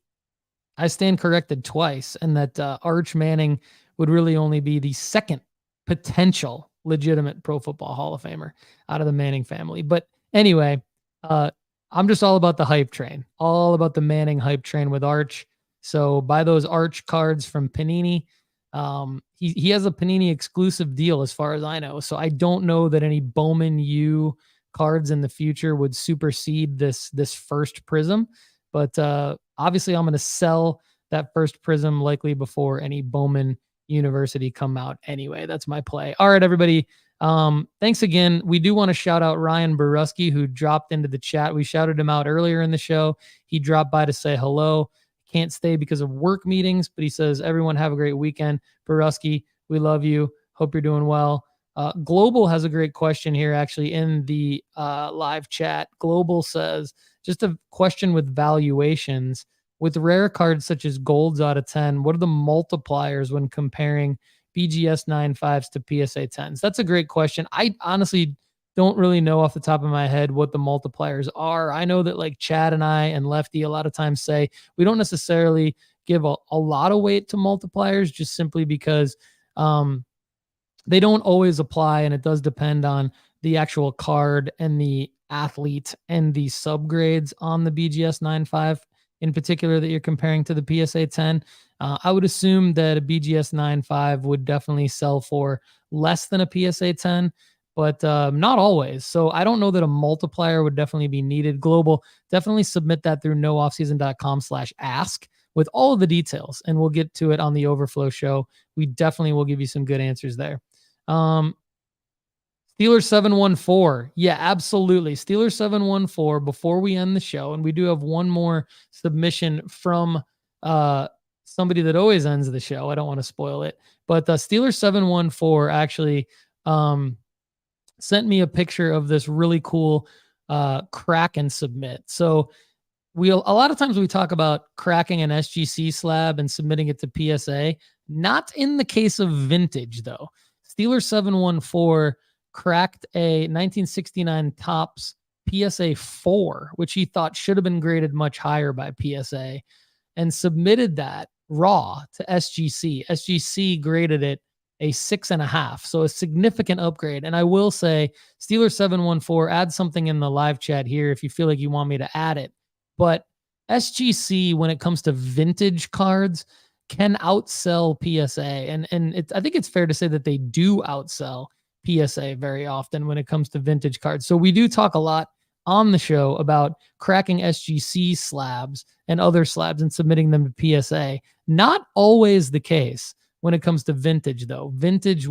I stand corrected twice, and that Arch Manning would really only be the second potential legitimate Pro Football Hall of Famer out of the Manning family. But anyway, I'm just all about the hype train, all about the Manning hype train with Arch. So buy those Arch cards from Panini. He has a Panini exclusive deal as far as I know. So I don't know that any Bowman U cards in the future would supersede this first Prism. But obviously I'm going to sell that first Prism likely before any Bowman University come out anyway. That's my play. All right, everybody. Thanks again. We do want to shout out Ryan Boruski, who dropped into the chat. We shouted him out earlier in the show. He dropped by to say hello. Can't stay because of work meetings, but he says, everyone have a great weekend. Boruski, we love you. Hope you're doing well. Global has a great question here, actually, in the live chat. Global says, just a question with valuations. With rare cards such as golds out of 10, what are the multipliers when comparing BGS 9.5s to PSA 10s? That's a great question. I honestly don't really know off the top of my head what the multipliers are. I know that like Chad and I and Lefty a lot of times say we don't necessarily give a lot of weight to multipliers, just simply because they don't always apply, and it does depend on the actual card and the athlete and the subgrades on the BGS 9.5 in particular that you're comparing to the PSA 10. I would assume that a BGS 9.5 would definitely sell for less than a PSA 10, but not always. So I don't know that a multiplier would definitely be needed. Global, definitely submit that through nooffseason.com/ask with all of the details, and we'll get to it on the Overflow show. We definitely will give you some good answers there. Steelers 714. Yeah, absolutely. Steelers 714 before we end the show. And we do have one more submission from somebody that always ends the show. I don't want to spoil it. But the Steelers 714 actually sent me a picture of this really cool crack and submit. So a lot of times we talk about cracking an SGC slab and submitting it to PSA. Not in the case of vintage, though. Steelers 714 cracked a 1969 Topps PSA 4, which he thought should have been graded much higher by PSA, and submitted that raw to SGC. SGC graded it a 6.5, so a significant upgrade. And I will say, Steelers 714, add something in the live chat here if you feel like you want me to add it. But SGC, when it comes to vintage cards, can outsell PSA. And I think it's fair to say that they do outsell PSA very often when it comes to vintage cards. So we do talk a lot on the show about cracking SGC slabs and other slabs and submitting them to PSA. Not always the case when it comes to vintage, though. Vintage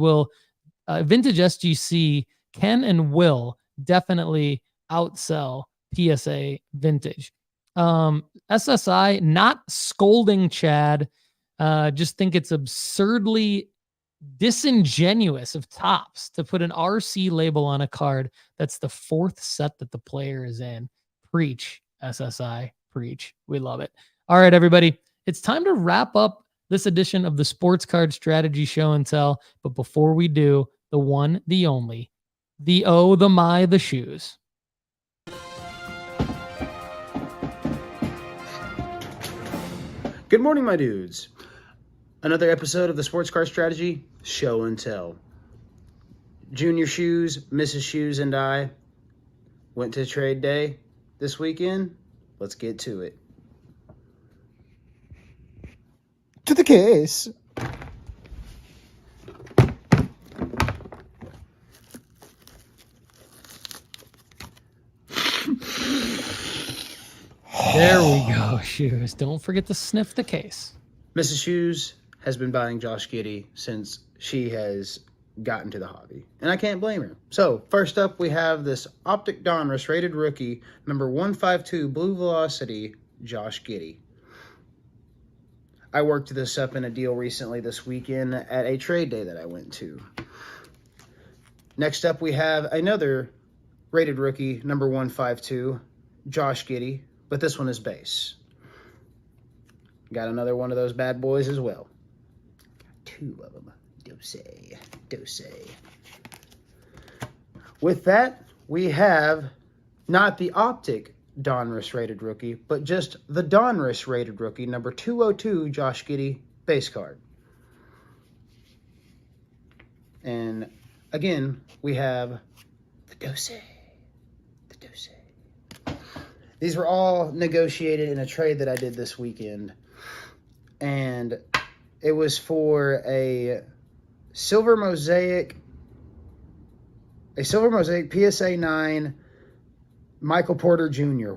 SGC can and will definitely outsell PSA vintage. SSI, not scolding Chad, just think it's absurdly disingenuous of Topps to put an RC label on a card that's the fourth set that the player is in. Preach, SSI, preach. We love it. All right, everybody, it's time to wrap up this edition of the Sports Card Strategy Show and Tell. But before we do, the one, the only, the oh, the my, the shoes. Good morning, my dudes. Another episode of the Sports Card Strategy Show and Tell. Junior Shoes, Mrs. Shoes, and I went to trade day this weekend. Let's get to it. To the case. There we go, Shoes. Don't forget to sniff the case. Mrs. Shoes has been buying Josh Giddey since she has got into the hobby. And I can't blame her. So, first up, we have this Optic Donruss rated rookie, number 152, Blue Velocity, Josh Giddey. I worked this up in a deal recently this weekend at a trade day that I went to. Next up, we have another rated rookie, number 152, Josh Giddey, but this one is base. Got another one of those bad boys as well. Got two of them. Dose. With that, we have not the Optic Donruss rated rookie, but just the Donruss rated rookie, number 202, Josh Giddey, base card. And again, we have the Dose. These were all negotiated in a trade that I did this weekend. And it was for a Silver Mosaic PSA 9 Michael Porter Jr.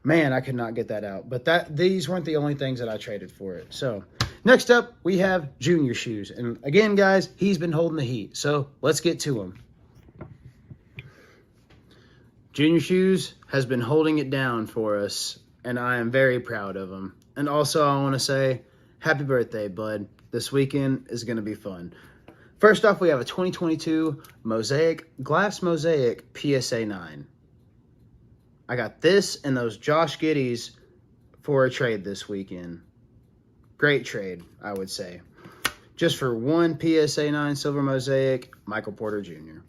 Man, I could not get that out. But these weren't the only things that I traded for it. So, next up, we have Junior Shoes. And again, guys, he's been holding the heat. So, let's get to him. Junior Shoes has been holding it down for us, and I am very proud of him. And also, I want to say, happy birthday, bud. This weekend is going to be fun. First off, we have a 2022 Glass Mosaic PSA 9. I got this and those Josh Giddeys for a trade this weekend. Great trade, I would say. Just for one PSA 9 Silver Mosaic, Michael Porter Jr.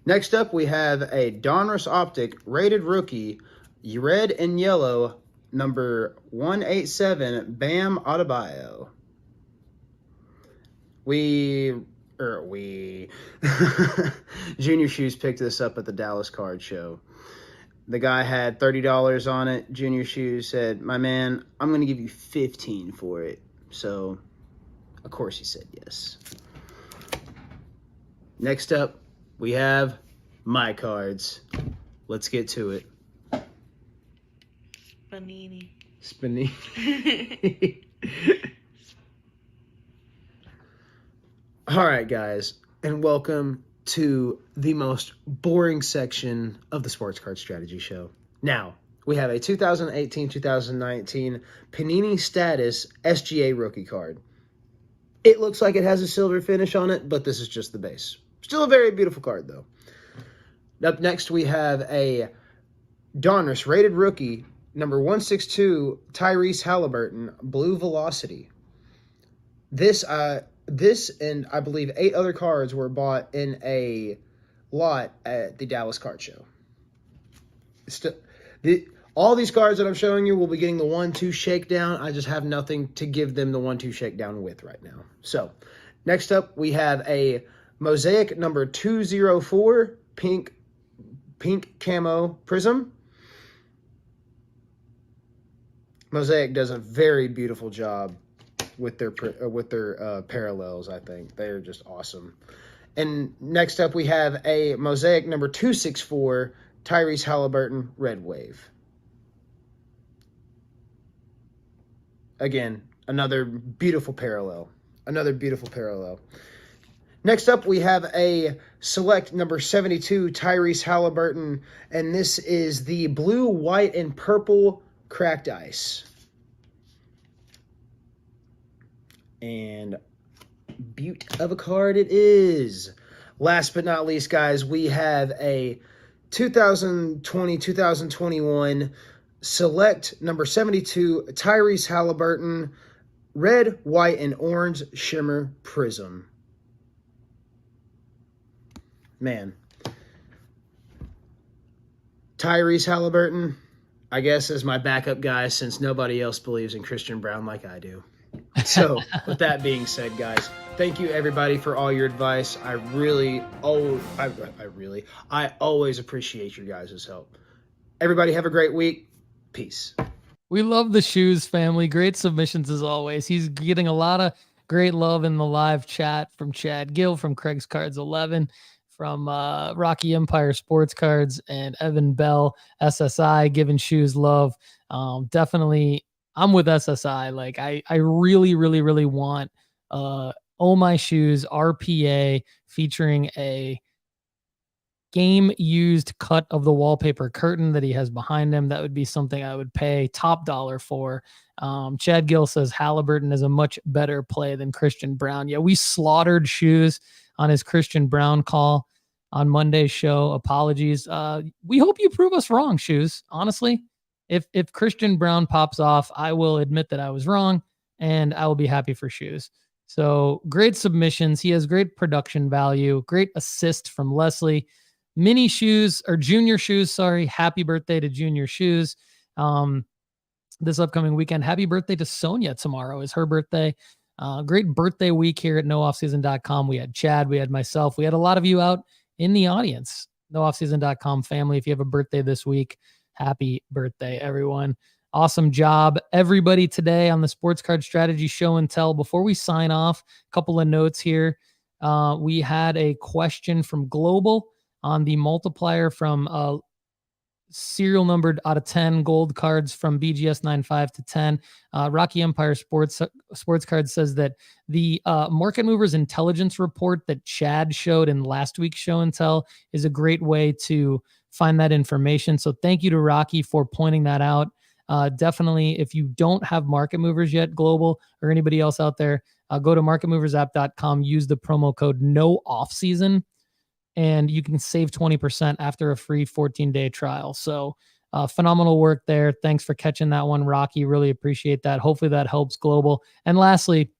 Next up, we have a Donruss Optic rated rookie, red and yellow, number 187, Bam Adebayo. Junior Shoes picked this up at the Dallas Card Show. The guy had $30 on it. Junior Shoes said, my man, I'm going to give you $15 for it. So, of course he said yes. Next up, we have my cards. Let's get to it. Panini. Panini. All right, guys, and welcome to the most boring section of the Sports Card Strategy Show. Now, we have a 2018-2019 Panini Status SGA rookie card. It looks like it has a silver finish on it, but this is just the base. Still a very beautiful card, though. Up next, we have a Donruss rated rookie, number 162, Tyrese Halliburton, Blue Velocity. This and I believe 8 other cards were bought in a lot at the Dallas Card Show. All these cards that I'm showing you will be getting the 1-2 shakedown. I just have nothing to give them the 1-2 shakedown with right now. So, next up, we have a Mosaic number 204, pink camo prism. Mosaic does a very beautiful job with their parallels. I think they're just awesome. And next up, we have a Mosaic number 264, Tyrese Halliburton, Red Wave. Again, another beautiful parallel. Next up, we have a select number 72, Tyrese Halliburton, and this is the blue, white, and purple cracked ice. And beaut of a card it is. Last but not least, guys, we have a 2020-2021 select number 72, Tyrese Halliburton, red, white, and orange shimmer prism. Man. Tyrese Halliburton, I guess, is my backup guy since nobody else believes in Christian Brown like I do. So, with that being said, guys, thank you everybody for all your advice. I always appreciate your guys' help. Everybody have a great week. Peace. We love the Shoes family. Great submissions as always. He's getting a lot of great love in the live chat from Chad Gill, from Craig's Cards 11, from Rocky Empire Sports Cards, and Evan Bell, SSI, giving Shoes love. Definitely, I'm with SSI. Like, I really, really, really want Oh My Shoes RPA featuring a game used cut of the wallpaper curtain that he has behind him. That would be something I would pay top dollar for. Chad Gill says Halliburton is a much better play than Christian Brown. Yeah, we slaughtered Shoes on his Christian Brown call on Monday's show. Apologies. We hope you prove us wrong, Shoes. Honestly, if Christian Brown pops off, I will admit that I was wrong, and I will be happy for Shoes. So great submissions. He has great production value, great assist from Leslie. Mini Shoes or Junior Shoes, sorry. Happy birthday to Junior Shoes. This upcoming weekend. Happy birthday to Sonia tomorrow is her birthday. Great birthday week here at nooffseason.com. We had Chad, we had myself, we had a lot of you out in the audience. nooffseason.com family. If you have a birthday this week, happy birthday, everyone. Awesome job, everybody, today on the Sports Card Strategy Show and Tell. Before we sign off, a couple of notes here. We had a question from Global on the multiplier from serial numbered out of 10 gold cards from BGS 95 to 10. Rocky Empire Sports Card says that the Market Movers Intelligence Report that Chad showed in last week's Show and Tell is a great way to find that information. So thank you to Rocky for pointing that out. Definitely, if you don't have Market Movers yet, Global, or anybody else out there, go to marketmoversapp.com, use the promo code NOOFFSEASON, and you can save 20% after a free 14-day trial. So phenomenal work there. Thanks for catching that one, Rocky. Really appreciate that. Hopefully that helps, Global. And lastly,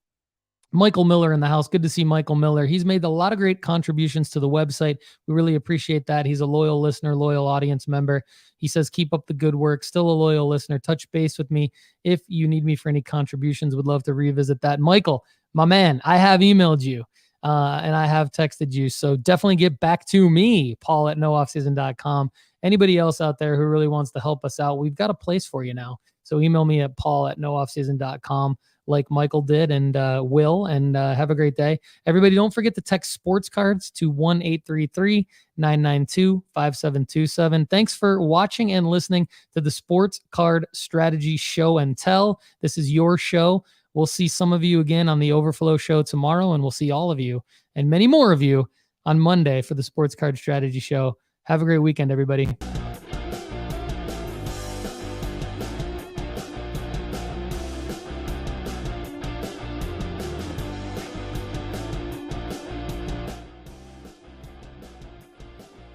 Michael Miller in the house. Good to see Michael Miller. He's made a lot of great contributions to the website. We really appreciate that. He's a loyal listener, loyal audience member. He says, keep up the good work. Still a loyal listener. Touch base with me if you need me for any contributions. Would love to revisit that. Michael, my man, I have emailed you. And I have texted you. So definitely get back to me, Paul at nooffseason.com. Anybody else out there who really wants to help us out, we've got a place for you now. So email me at paul at nooffseason.com like Michael did and Will, and have a great day. Everybody, don't forget to text sports cards to 1-833-992-5727. Thanks for watching and listening to the Sports Card Strategy Show and Tell. This is your show. We'll see some of you again on the Overflow Show tomorrow, and we'll see all of you and many more of you on Monday for the Sports Card Strategy Show. Have a great weekend, everybody.